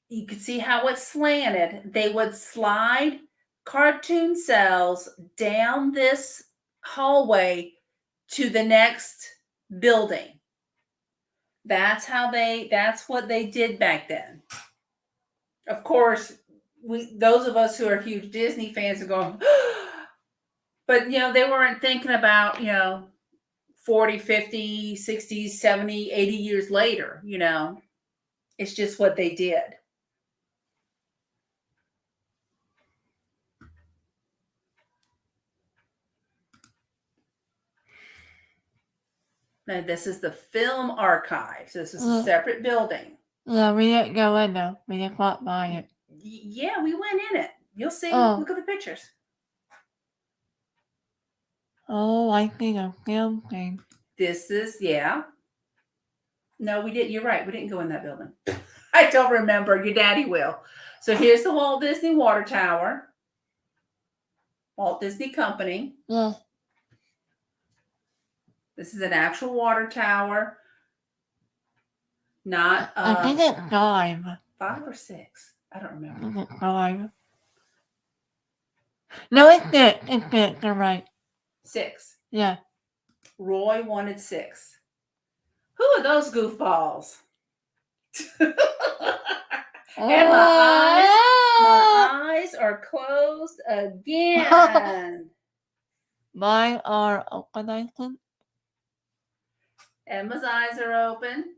you could see how it's slanted. They would slide cartoon cells down this hallway to the next building. That's what they did back then. Of course, those of us who are huge Disney fans are going, but they weren't thinking about 40, 50, 60, 70, 80 years later. It's just what they did. Now, this is the film archives. This is a separate building. Yeah, we didn't go in though. We didn't walk by it. Yeah, we went in it. You'll see. Look at the pictures. Oh, I see the film thing. This is, yeah. No, we didn't. You're right. We didn't go in that building. I don't remember. Your daddy will. So here's the Walt Disney Water Tower. Walt Disney Company. Yeah. This is an actual water tower. Not I think it's 5. 5 or 6. I don't I remember. think it's 5. No, it's 6. It's 6. You're right. 6. Yeah. Roy wanted 6. Who are those goofballs? And my eyes are closed again. Mine are open, I think. Emma's eyes are open.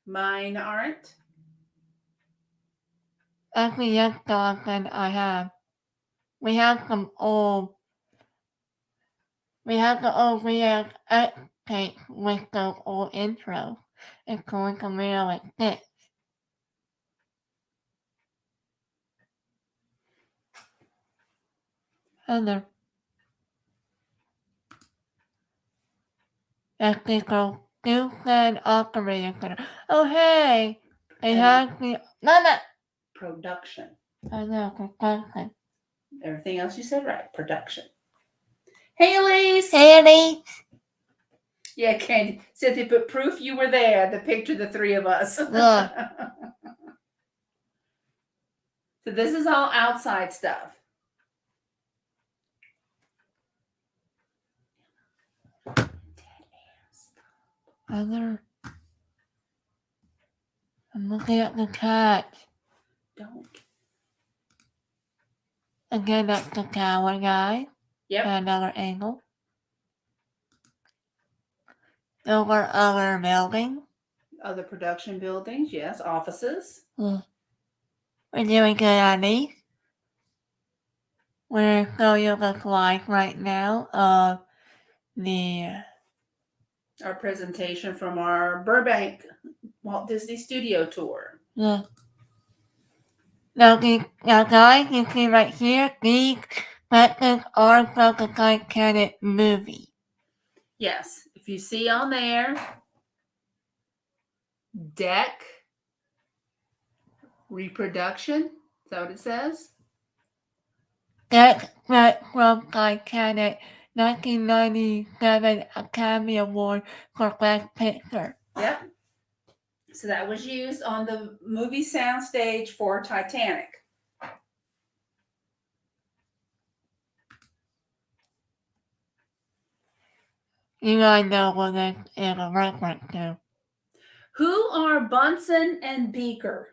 Mine aren't. Actually, yes, Jonathan, I have. We have some old. We have the old VX tape with those old intros. It's going to be like this. Hello. Actually, go Google operator center. Oh, hey! They have the. Mama! Production. I know, production. Everything else you said right. Production. Hey, Elise. Haley! Yeah, Candy. Cynthia put proof you were there. The picture of the 3 of us. Yeah. So this is all outside stuff. Other. I'm looking at the cat. Don't. Again, that's the tower guy. Yep. Another angle. Over other building. Other production buildings. Yes. Offices. We're doing good on these. We're going to show you the slide right now of the. Our presentation from our Burbank Walt Disney Studio tour. Yeah. Now, guys, you see right here, these sections are from the Titanic movie. Yes. If you see on there, deck reproduction. Is that what it says? That's from Titanic 1997 Academy Award for Best Picture. Yep. So that was used on the movie soundstage for Titanic. You guys know what this is a reference to. Who are Bunsen and Beaker?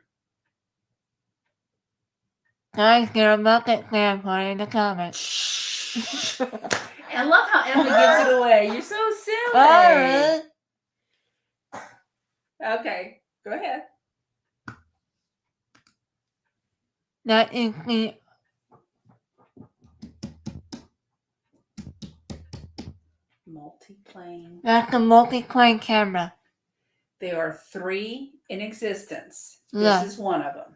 Guys, get a bucket stand for in the comments. I love how Emma gives it away. You're so silly. Sorry. Okay, go ahead. That is the Multiplane. that's the multi-plane camera. There are 3 in existence. Yeah. This is one of them.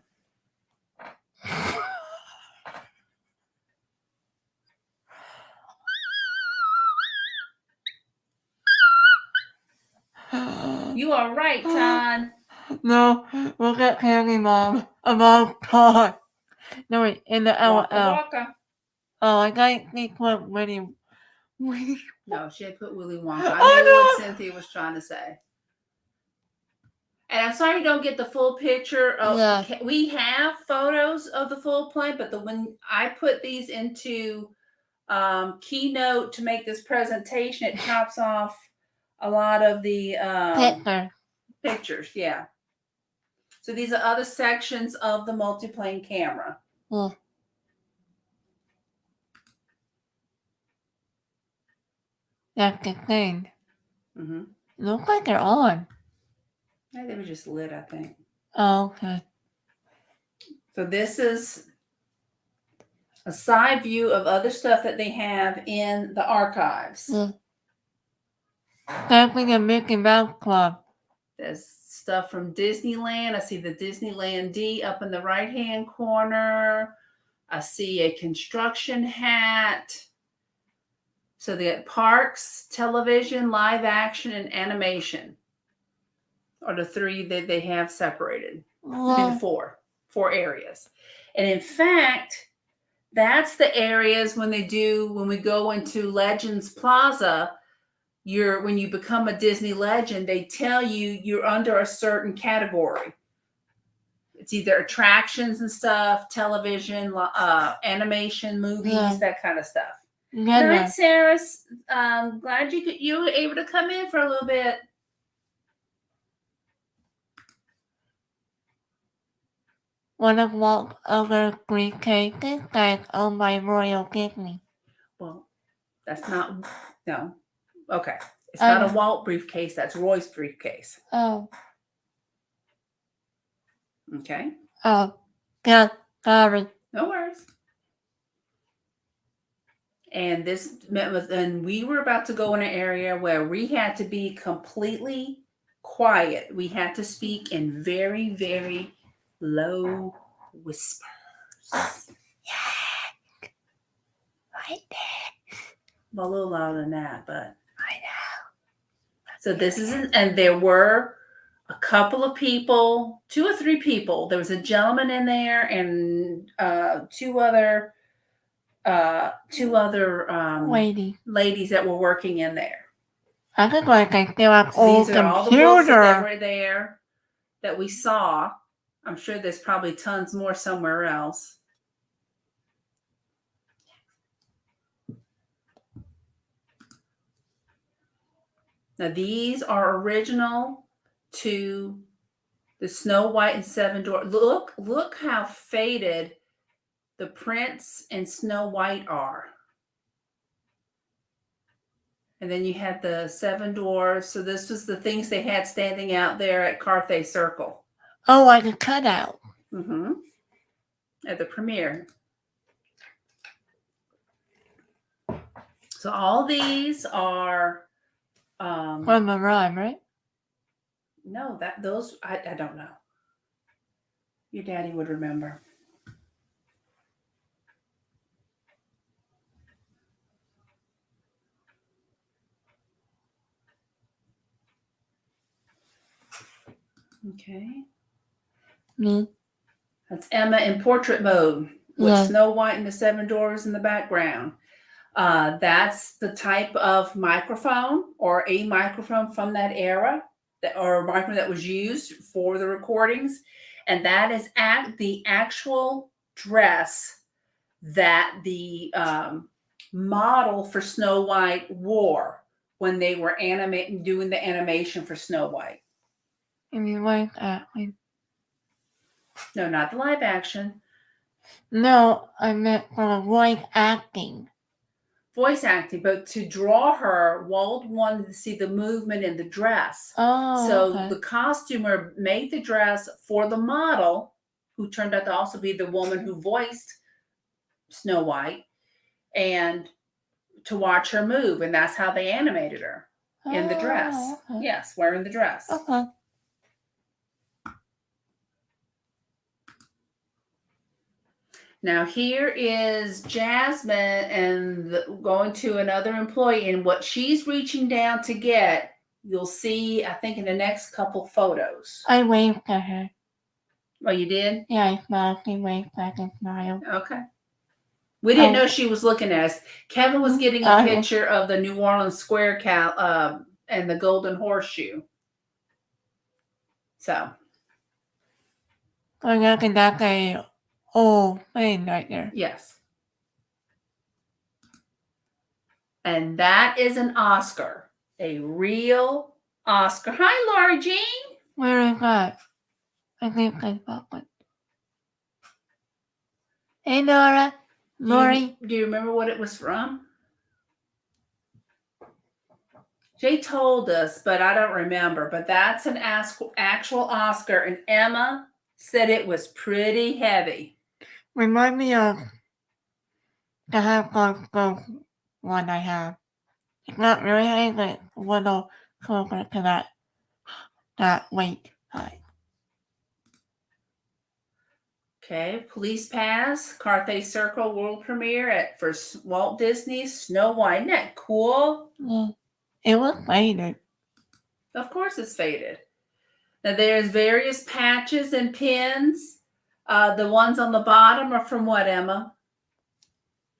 You are right, Todd. No, look at Candy Mom. A mom car. No, wait, in the Waka LL. waka. Oh, I got to put Winnie. No, she had put Willy Wonka. I knew what Cynthia was trying to say. And I'm sorry you don't get the full picture. We have photos of the full plane, but when I put these into Keynote to make this presentation, it chops off a lot of the pictures. Yeah. So these are other sections of the multiplane camera. Yeah. That's the thing. Mm-hmm. It looks like they're on. Yeah, they were just lit, I think. Oh, okay. So this is a side view of other stuff that they have in the archives. Yeah. Something a Mickey Mouse Club. There's stuff from Disneyland. I see the Disneyland D up in the right-hand corner. I see a construction hat. So they got parks, television, live action, and animation. are the 3 that they have separated Yeah. into 4 areas. And in fact, that's the areas when we go into Legends Plaza, when you become a Disney legend, they tell you you're under a certain category. It's either attractions and stuff, television, animation, movies, Yeah. that kind of stuff. Yeah. Night, Sarah. Glad you were able to come in for a little bit. One of Walt's other briefcases that's owned by Royal Disney. Well, that's not. No. Okay. It's not a Walt briefcase. That's Roy's briefcase. Oh. Okay. Oh. Yeah. Sorry. No worries. And and we were about to go in an area where we had to be completely quiet. We had to speak in very, very low whispers. Yeah. Right there. Well, a little louder than that, but I know. So this isn't, and there were a couple of people, 2 or 3 people. There was a gentleman in there and 2 other ladies that were working in there. I look like I feel like So old these are all the books that computer. were there that we saw. I'm sure there's probably tons more somewhere else. Now these are original to the Snow White and 7 Dwarfs. Look how faded the Prince and Snow White are. And then you had the 7 Dwarfs. So this was the things they had standing out there at Carthay Circle. Oh, like a cutout. Mm-hmm. At the premiere. So all these are From the rhyme, right? No, those I don't know. Your daddy would remember. Okay. Me. That's Emma in portrait mode with Snow White and the 7 Dwarfs in the background. That's the type of microphone or a microphone from that era, or a microphone that was used for the recordings. And that is the actual dress that the model for Snow White wore when they were doing the animation for Snow White. You mean live action? No, not the live action. No, I meant for voice acting. Voice acting, but to draw her, Walt wanted to see the movement in the dress. Oh, so okay. The costumer made the dress for the model, who turned out to also be the woman who voiced Snow White, and to watch her move, and that's how they animated her in the dress. Okay. Yes, wearing the dress. Okay. Now here is Jasmine and going to another employee, and what she's reaching down to get, you'll see, I think, in the next couple photos. I waved at her. Oh, you did? Yeah, I smiled. She waved back and smiled. Okay. We didn't know she was looking at us. Kevin was getting a picture of the New Orleans Square and the Golden Horseshoe. So. I reckon that's a old thing right there. Yes. And that is an Oscar. A real Oscar. Hi, Laura Jean. Where is that? I think I got one. Hey, Laura. Lori. Do you remember what it was from? Jay told us, but I don't remember. But that's an actual Oscar, and Emma said it was pretty heavy. Remind me of the half-ghost one I have. It's not really heavy, but it's a little closer to that weight height. Okay, Police Pass, Carthay Circle world premiere for Walt Disney's Snow White. Isn't that cool? Yeah. It was faded. Of course it's faded. Now there's various patches and pins. The ones on the bottom are from what, Emma?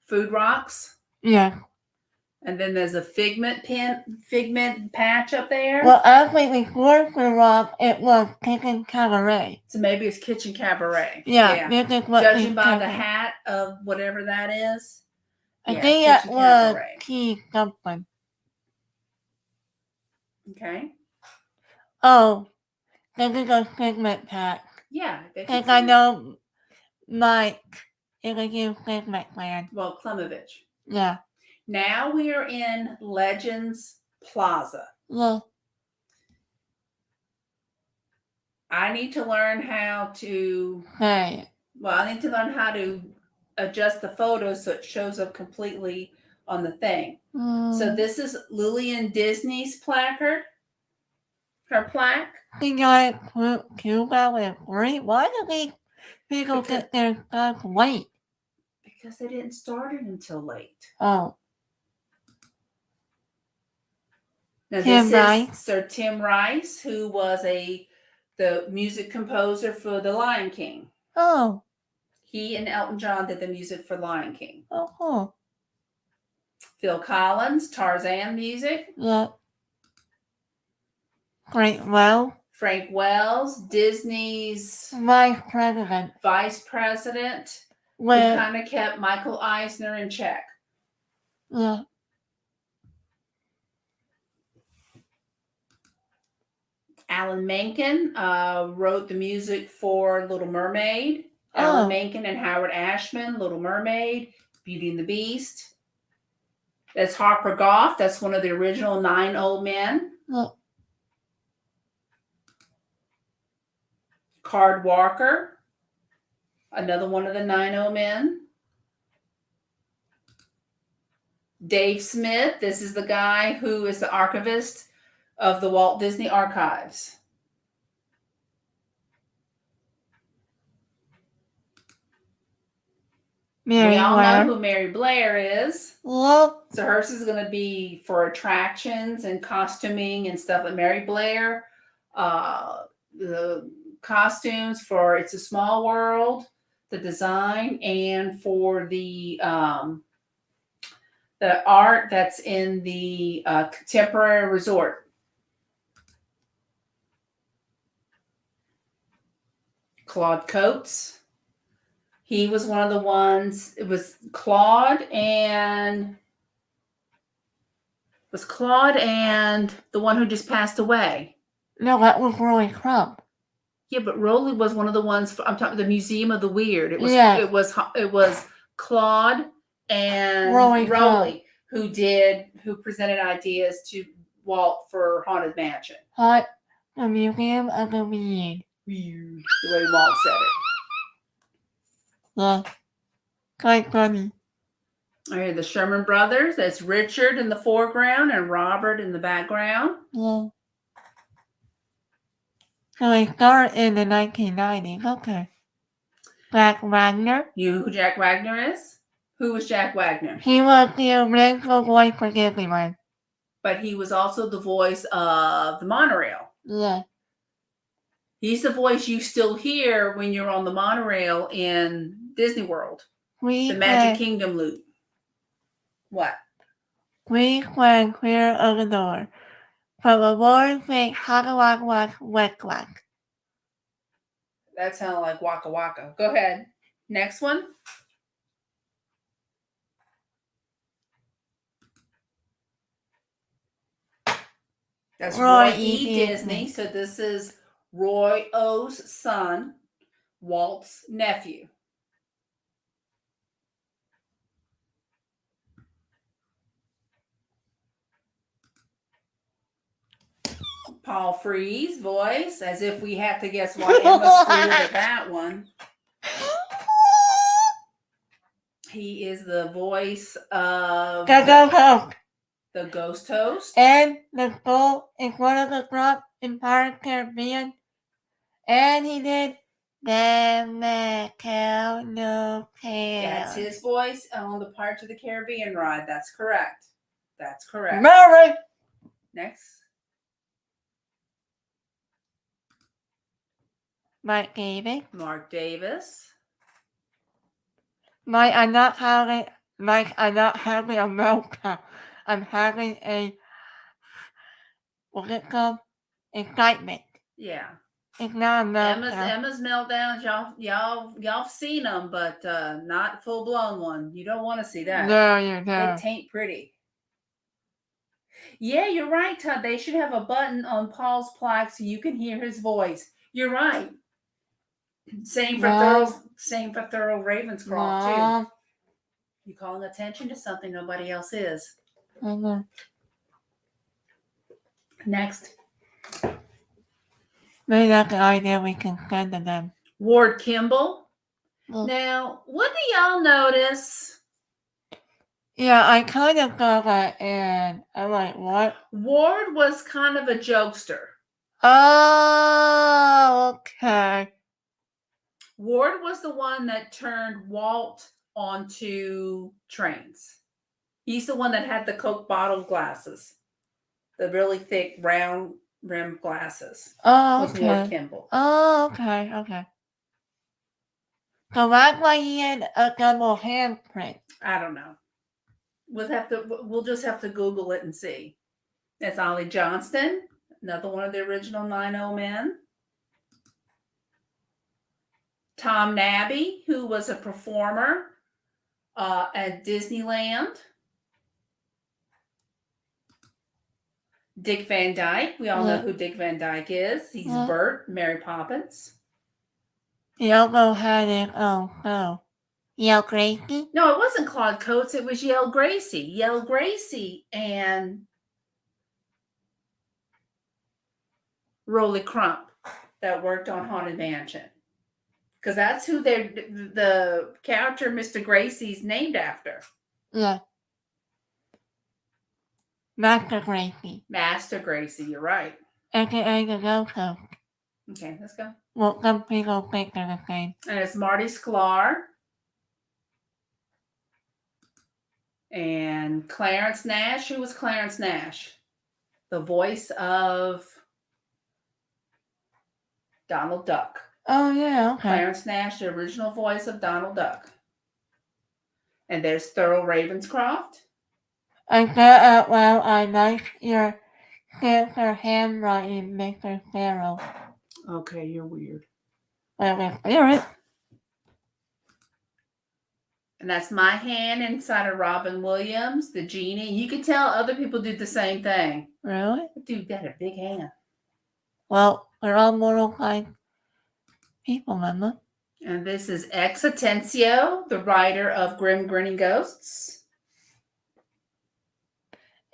Food Rocks? Yeah. And then there's a figment patch up there. Well, actually, before Food Rock, it was Kitchen Cabaret. So maybe it's Kitchen Cabaret. Yeah. This is what judging by the taken. hat of whatever that is. I think that was Key something. Okay. Oh, this is a figment pack. Yeah. Because I know Mike is a huge figment fan. Well, Klemovich. Yeah. Now we are in Legends Plaza. Yeah. I need to learn how to. Hey. Well, I need to learn how to adjust the photos so it shows up completely on the thing. So this is Lillian Disney's placard. Her plaque. You got Cuba with great. Why do these people get their stuff late? Because they didn't start it until late. Oh. Now Tim this Rice. is Sir Tim Rice, who was the music composer for The Lion King. Oh. He and Elton John did the music for Lion King. Oh, cool. Phil Collins, Tarzan music. Yeah. Frank Wells, Disney's Vice President. Who kind of kept Michael Eisner in check. Yeah. Alan Menken wrote the music for Little Mermaid. Alan Menken and Howard Ashman, Little Mermaid, Beauty and the Beast. That's Harper Goff. That's one of the original 9 Old Men. Yeah. Card Walker, another one of the 9 Old Men. Dave Smith, this is the guy who is the archivist of the Walt Disney Archives. We all know who Mary Blair is. Well, so hers is going to be for attractions and costuming and stuff like Mary Blair. The costumes for It's a Small World, the design, and for the art that's in the Contemporary Resort. Claude Coates. He was one of the ones. It was Claude and the one who just passed away. No, that was Rolly Crump. Yeah, but Rolly was one of the ones. I'm talking the Museum of the Weird. It was it was Claude and Rolly who presented ideas to Walt for Haunted Mansion. The Museum of the Weird. Weird, the way Walt said it. Yeah, quite funny. All right, the Sherman Brothers. That's Richard in the foreground and Robert in the background. Yeah. So they started in the 1990s. Okay. Jack Wagner. You know who Jack Wagner is? Who was Jack Wagner? He was the original voice for Disneyland. But he was also the voice of the monorail. Yeah. He's the voice you still hear when you're on the monorail in Disney World. The Magic Kingdom loop. What? We went clear of the door. From a board saying Haka Waka Waka Wek Wek. That sounded like Waka Waka. Go ahead. Next one. That's Roy E. Disney. So this is Roy O.'s son, Walt's nephew. Paul Frees' voice, as if we have to guess why Emma screwed at that one. He is the voice of the Ghost Host. And the Skull is one of the drop in Pirates of the Caribbean. And he did The Cow No Tail. That's his voice on the Pirates of the Caribbean ride. That's correct. That's correct. Mary. Next. Mark Davis. Mark Davis. I'm not having a meltdown. I'm having a, what's it called? Excitement. Yeah. It's not a meltdown. Emma's meltdowns, y'all seen them, but not full blown one. You don't want to see that. No, you don't. It tain't pretty. Yeah, you're right, Todd. They should have a button on Paul's plaque so you can hear his voice. You're right. Same for Thurl Ravenscroft too. You're calling attention to something nobody else is. Next. Maybe that's an idea we can send to them. Ward Kimball. Well, Now, what do y'all notice? yeah, I kind of got that, and I'm like, what? Ward was kind of a jokester. Oh, okay. Ward was the one that turned Walt onto trains. He's the one that had the Coke bottle glasses, the really thick round rim glasses. Oh, was Ward okay. Kimball. Oh, okay. So that's why he had a double handprint. I don't know. We'll just have to Google it and see. That's Ollie Johnston, another one of the original 9-0 men. Tom Nabby, who was a performer at Disneyland. Dick Van Dyke. We all know who Dick Van Dyke is. He's Bert, Mary Poppins. He also had it, Yale Gracie? No, it wasn't Claude Coates. It was Yale Gracie. Yale Gracie and Rolly Crump that worked on Haunted Mansion. Because that's who the character Mr. Gracie's named after. Yeah. Master Gracie. Master Gracie, you're right. AKA the Go-Coach. Okay, let's go. Well, some people think they're the same. And it's Marty Sklar. And Clarence Nash. Who was Clarence Nash? The voice of Donald Duck. Oh, yeah, okay. Clarence Nash, the original voice of Donald Duck. And there's Thurl Ravenscroft. I said out loud, I like your cancer handwriting, Mr. Farrell. Okay, you're weird. Well, let's hear it. And that's my hand inside of Robin Williams, the genie. You can tell other people do the same thing. Really? Dude got a big hand. Well, we're all mortal kind people, remember? And this is Ex Atencio, the writer of Grim Grinning Ghosts.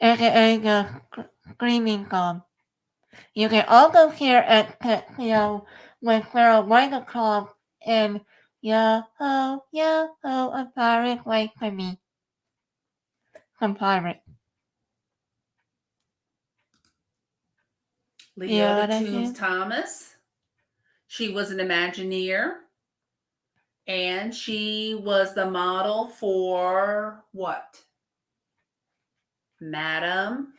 AKA the Screaming God. You can also hear Ex Atencio with Farrell Ravenscroft in Yo-ho, yo-ho, a pirate wait for me. Some pirate. Leota Toombs Thomas. She was an Imagineer. And she was the model for what? Madame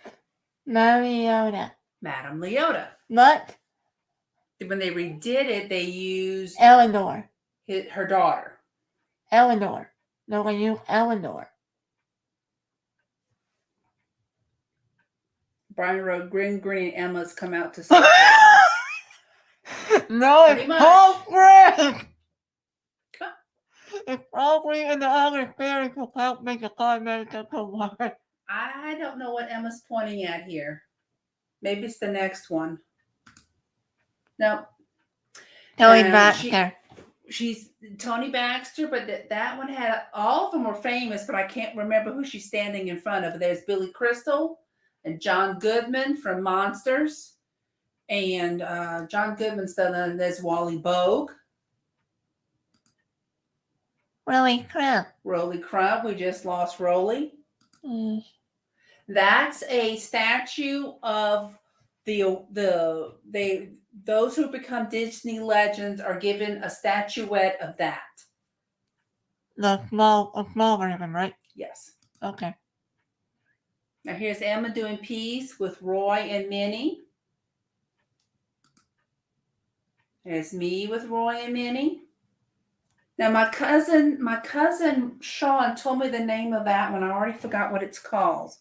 Leota. But when they redid it, they used Eleanor. Her daughter. Eleanor. No, they used Eleanor. Brian wrote, Grin Emma's come out to support. No, it's Paul Frank! It's probably in the other series will help make a comment to come. I don't know what Emma's pointing at here. Maybe it's the next one. No. Tony Baxter. She's Tony Baxter, but that one had, all of them were famous, but I can't remember who she's standing in front of. There's Billy Crystal and John Goodman from Monsters. And John Goodman's done, and there's Wally Bogue. Rolly Crump. We just lost Rolly. That's a statue of those who become Disney legends are given a statuette of that. A small version, right? Yes. Okay. Now here's Emma doing peace with Roy and Minnie. And it's me with Roy and Minnie. Now my cousin Sean told me the name of that one. I already forgot what it's called.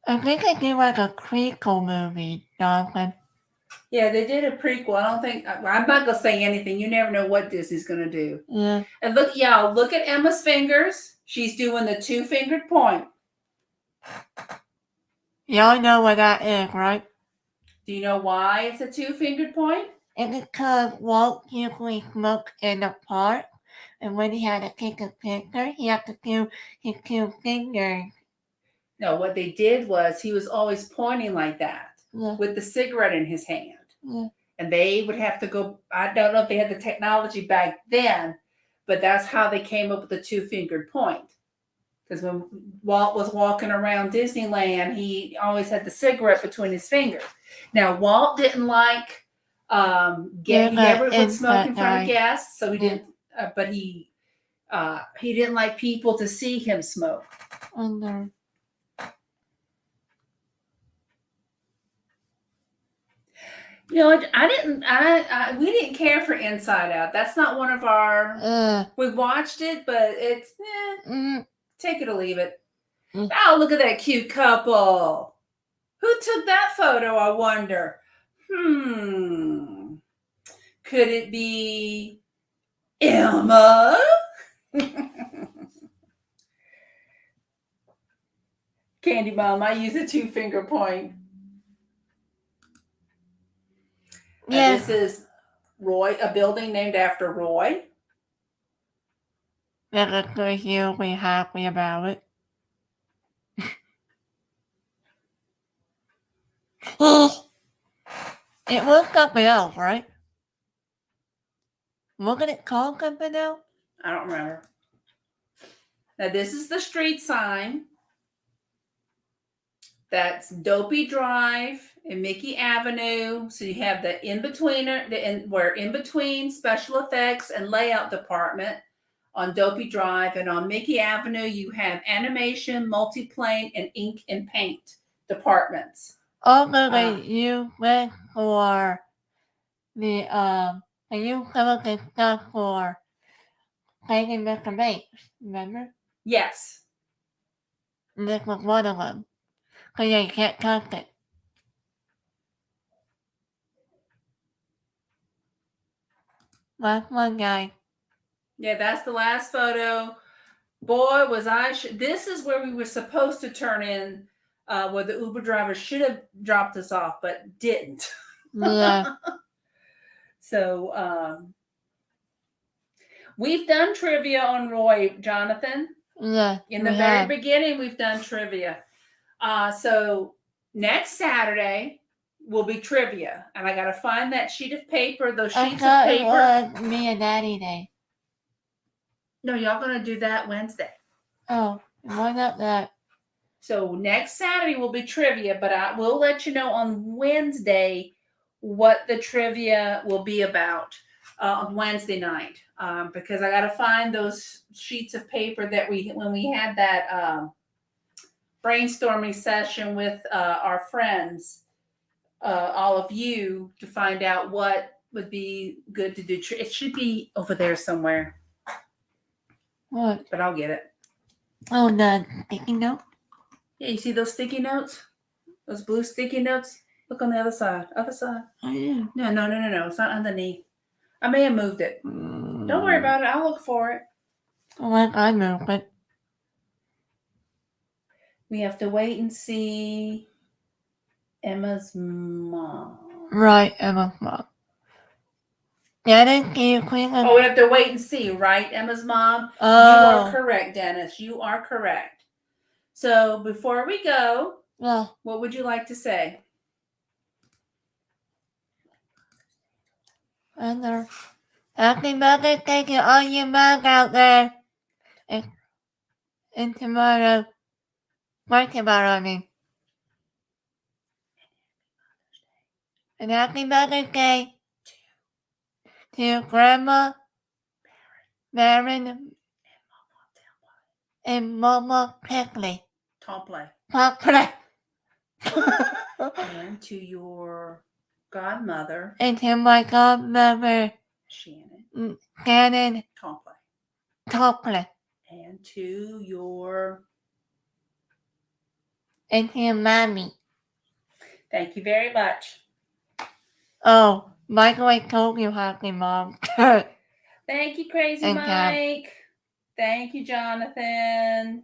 I think they do like a prequel movie, Jonathan. Yeah, they did a prequel. I'm not gonna say anything. You never know what Disney's gonna do. Yeah. And look, y'all, look at Emma's fingers. She's doing the 2-fingered point. Y'all know what that is, right? Do you know why it's a 2-fingered point? It's because Walt usually smoked in the park, and when he had to take a picture, he had to do his 2 fingers. No, what they did was he was always pointing like that Yeah. with the cigarette in his hand. Yeah. And they would have to go, I don't know if they had the technology back then, but that's how they came up with the 2-fingered point. Because when Walt was walking around Disneyland, he always had the cigarette between his fingers. Now, Walt didn't like he never would smoke in front of guests, so he didn't. But he didn't like people to see him smoke. No. You know, we didn't care for Inside Out. That's not one of our. We watched it, but it's take it or leave it. Oh, look at that cute couple. Who took that photo? I wonder. Could it be Emma? Candy Mom, I use a 2-finger point. Yeah. This is Roy, a building named after Roy. You'll be happy about it. It was something else, right? Wasn't it called something else? I don't remember. Now this is the street sign. That's Dopey Drive and Mickey Avenue. So you have the in-betweener, where in-between special effects and layout department on Dopey Drive. And on Mickey Avenue, you have animation, multiplane, and ink and paint departments. Also, you went for the you some of the stuff for taking Mr. Bates, remember? Yes. And this was one of them. So yeah, you can't touch it. Last one, guys. Yeah, that's the last photo. Boy, was I... This is where we were supposed to turn in, where the Uber driver should have dropped us off, but didn't. Yeah. So, we've done trivia on Roy, Jonathan. Yeah. In the very beginning, we've done trivia. So next Saturday will be trivia, and I got to find that sheet of paper. Those sheets of paper. It was me and Daddy Day. No, y'all gonna do that Wednesday. Oh, why not that? So next Saturday will be trivia, but I will let you know on Wednesday what the trivia will be about on Wednesday night, because I got to find those sheets of paper that when we had that brainstorming session with our friends, all of you, to find out what would be good to do. It should be over there somewhere. What? But I'll get it. Oh, the sticky note? Yeah, you see those sticky notes? Those blue sticky notes? Look on the other side. Other side. Oh, yeah. No. It's not underneath. I may have moved it. Don't worry about it. I'll look for it. Well, I moved it. We have to wait and see Emma's mom. Right, Emma's mom. Dennis, can you clean up? Oh, we have to wait and see, right? Emma's mom? Oh. You are correct, Dennis. You are correct. So before we go, what would you like to say? Happy Mother's Day to all your moms out there. And tomorrow. I mean. And happy Mother's Day to Grandma, Marin, and Mama Peckley. Tomplay. And to your godmother, And to my godmother, Shannon Shannon Tomplin. Toplin. And to your... And to Mommy. Thank you very much. Oh, Michael, I told you Happy Mom. Thank you, Crazy And Mike. Thank you, Jonathan.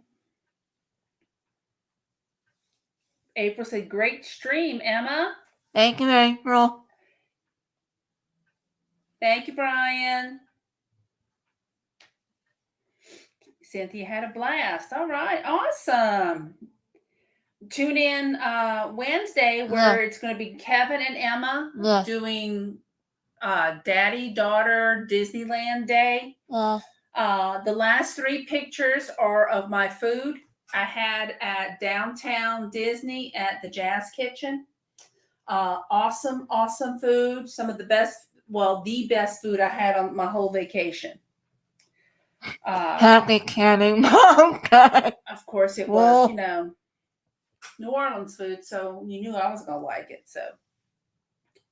April said, great stream, Emma. Thank you, April. Thank you, Brian. Cynthia had a blast. All right, awesome. Tune in Wednesday where it's going to be Kevin and Emma doing Daddy-Daughter Disneyland Day. The last 3 pictures are of my food I had at Downtown Disney at the Jazz Kitchen. Awesome food. Some of the best, the best food I had on my whole vacation. Happy Canning Mom. Of course it was, New Orleans food, so you knew I was going to like it. So,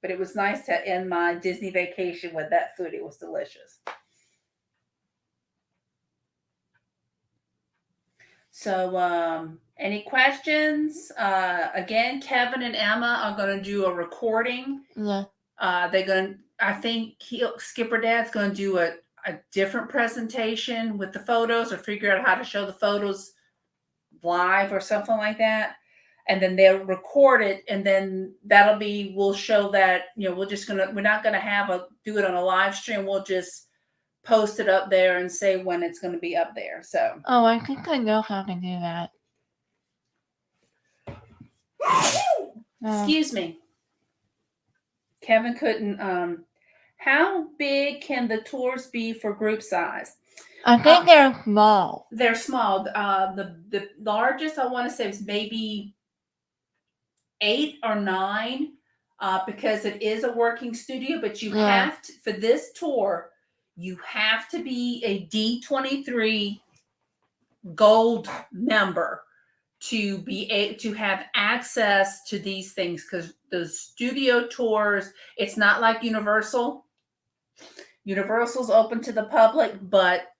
but it was nice to end my Disney vacation with that food. It was delicious. So, any questions? Again, Kevin and Emma are going to do a recording. Yeah. I think Skipper Dad's going to do a different presentation with the photos, or figure out how to show the photos live or something like that. And then they'll record it, and then we'll show that, we're not going to do it on a live stream. We'll just post it up there and say when it's going to be up there. So. Oh, I think I know how to do that. Excuse me. Kevin couldn't. How big can the tours be for group size? I think they're small. They're small. The largest I want to say is maybe 8 or 9, because it is a working studio. But you have to, for this tour, you have to be a D23 gold member to have access to these things, because the studio tours, it's not like Universal. Universal's open to the public, but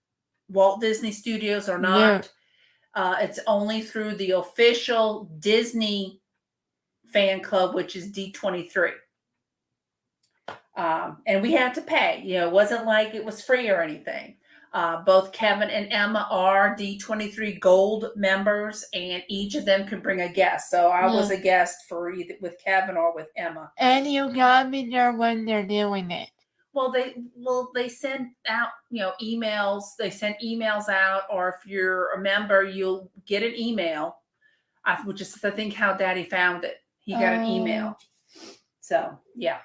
Walt Disney Studios are not. It's only through the official Disney fan club, which is D23. And we had to pay. It wasn't like it was free or anything. Both Kevin and Emma are D23 Gold members, and each of them can bring a guest. So I was a guest for either with Kevin or with Emma. And you gotta be there when they're doing it. Well, they send out, emails. They send emails out, or if you're a member, you'll get an email, which is, I think, how Daddy found it. He got an email. So, yeah.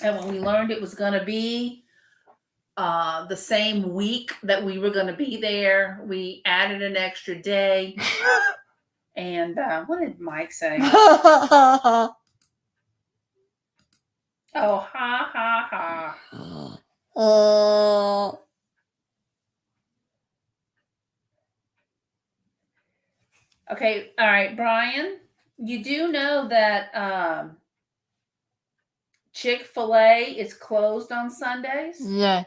And when we learned it was going to be the same week that we were going to be there, we added an extra day. And what did Mike say? Oh, ha, ha, ha. Okay, all right, Brian, you do know that Chick-fil-A is closed on Sundays? Yeah.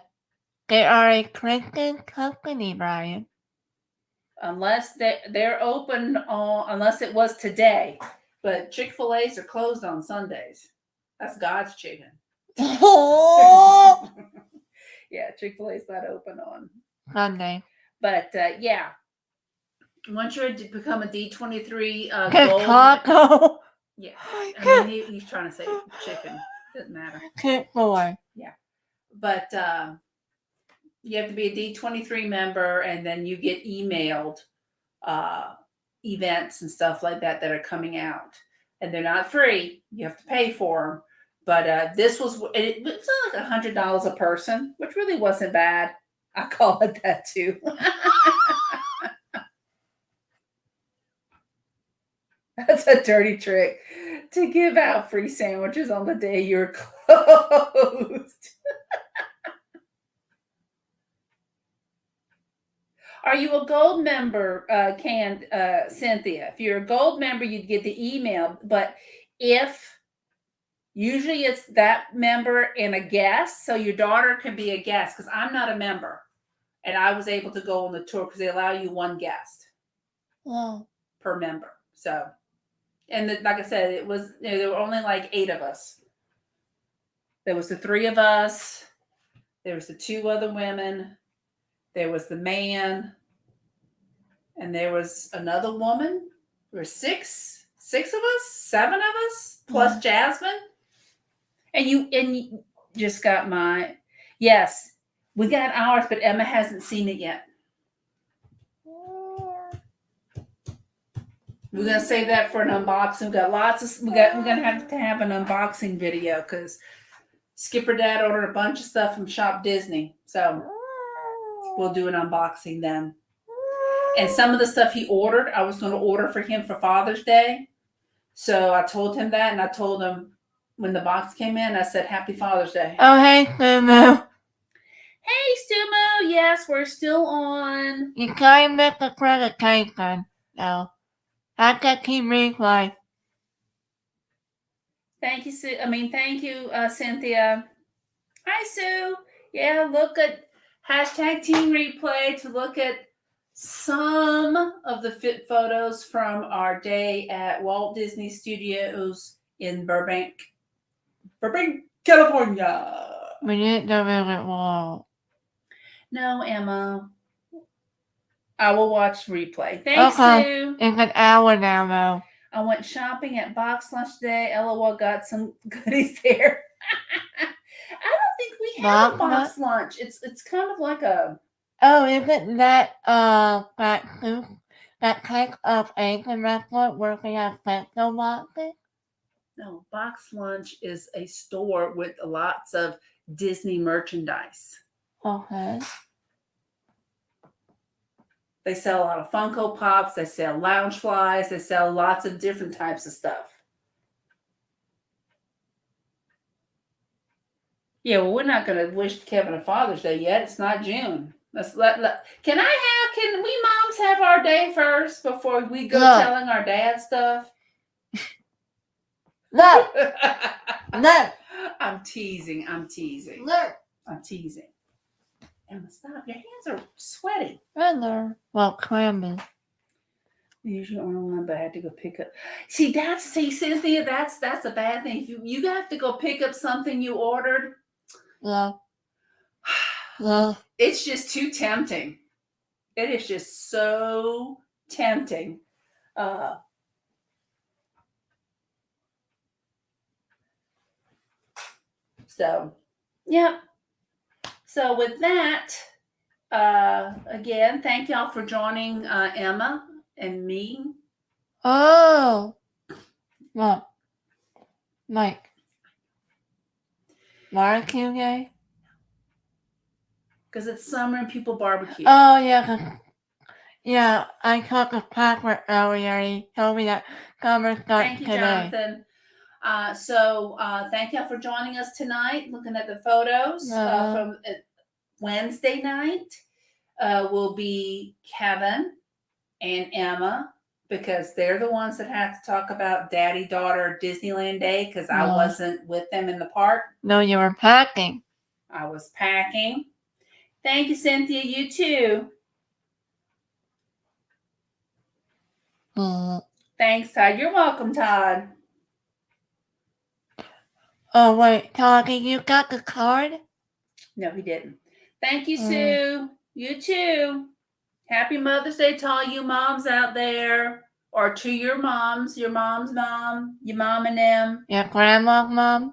They are a Christian company, Brian. Unless they're open unless it was today. But Chick-fil-A's are closed on Sundays. That's God's chicken. Yeah, Chick-fil-A's not open on Sunday. But yeah. Once you become a D23 gold. Taco. Yeah. I mean, he's trying to say chicken. Doesn't matter. Chick-fil-A. Yeah. But you have to be a D23 member, and then you get emailed events and stuff like that are coming out. And they're not free. You have to pay for them. But this was like $100 a person, which really wasn't bad. I call it that too. That's a dirty trick, to give out free sandwiches on the day you're closed. All Are you a gold member, Cynthia? If you're a gold member, you'd get the email. But if usually it's that member and a guest, so your daughter can be a guest because I'm not a member, and I was able to go on the tour because they allow you one guest per member. So, and like I said, it was there were only like 8 of us. There was the 3 of us. There was the 2 other women. There was the man. And there was another woman. There were 6 of us, 7 of us, plus Jasmine. And you just got mine. Yes, we got ours, but Emma hasn't seen it yet. We're gonna save that for an unboxing. We're gonna have to have an unboxing video because Skipper Dad ordered a bunch of stuff from Shop Disney. So we'll do an unboxing then. And some of the stuff he ordered, I was going to order for him for Father's Day. So I told him that, and I told him when the box came in, I said, Happy Father's Day. Oh, hey, Sumo. Hey, Sumo. Yes, we're still on. You can't make a presentation, though. I can keep replay. Thank you, thank you, Cynthia. Hi, Sue. Yeah, look at hashtag Team Replay to look at some of the fit photos from our day at Walt Disney Studios in Burbank, California. We didn't go visit Walt. No, Emma. I will watch replay. Thanks, Sue. It's an hour now, though. I went shopping at Box Lunch today. LOL, got some goodies there. I don't think we have a box lunch. It's kind of like a. Oh, isn't that that type of Asian restaurant working at special boxes? No, Box Lunch is a store with lots of Disney merchandise. Okay. They sell a lot of Funko Pops. They sell lounge flies. They sell lots of different types of stuff. Yeah, well, we're not going to wish Kevin a Father's Day yet. It's not June. Can we moms have our day first before we go telling our dad stuff? No. No. I'm teasing. No. I'm teasing. Emma, stop. Your hands are sweaty. Brother. Well, clammy. Usually only one, but I had to go pick up. Cynthia, that's a bad thing. If you have to go pick up something you ordered. Yeah. Yeah. It's just too tempting. It is just so tempting. So, yeah. So with that, again, thank y'all for joining Emma and me. Oh. What? Mike. Barbecue day? Because it's summer and people barbecue. Oh, yeah. Yeah, I talked to Patrick earlier. He told me that summer starts today. Thank you, Jonathan. So thank y'all for joining us tonight. Looking at the photos from Wednesday night will be Kevin and Emma, because they're the ones that have to talk about Daddy-Daughter Disneyland Day, because I wasn't with them in the park. No, you were packing. I was packing. Thank you, Cynthia. You too. Thanks, Todd. You're welcome, Todd. Oh, wait, Todd, you got the card? No, he didn't. Thank you, Sue. You too. Happy Mother's Day to all you moms out there, or to your mom's mom, your mom and them. Your grandma's mom?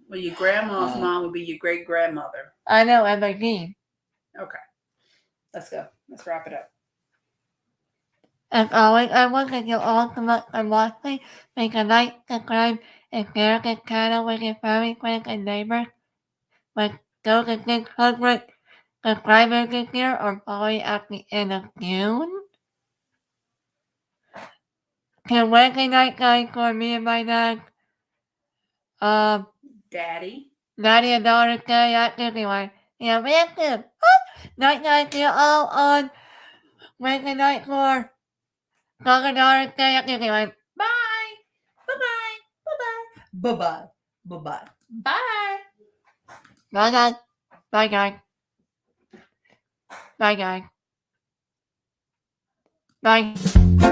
Well, your grandma's mom would be your great-grandmother. I know, Emma. Okay. Let's go. Let's wrap it up. As always, I want to thank you all so much for watching. Make a like, subscribe, and share this channel with your family, friends, and neighbors. Let's go to 600 subscribers this year, or probably at the end of June. Till Wednesday night, guys, for me and my dad. Daddy and Daughter's Day at Disneyland. Yeah, man, Night night, see you all on Wednesday night for Crocodile Day. Bye. Bye-bye. Bye-bye. Bye-bye. Bye-bye. Bye. Bye guys. Bye guys. Bye guys. Bye.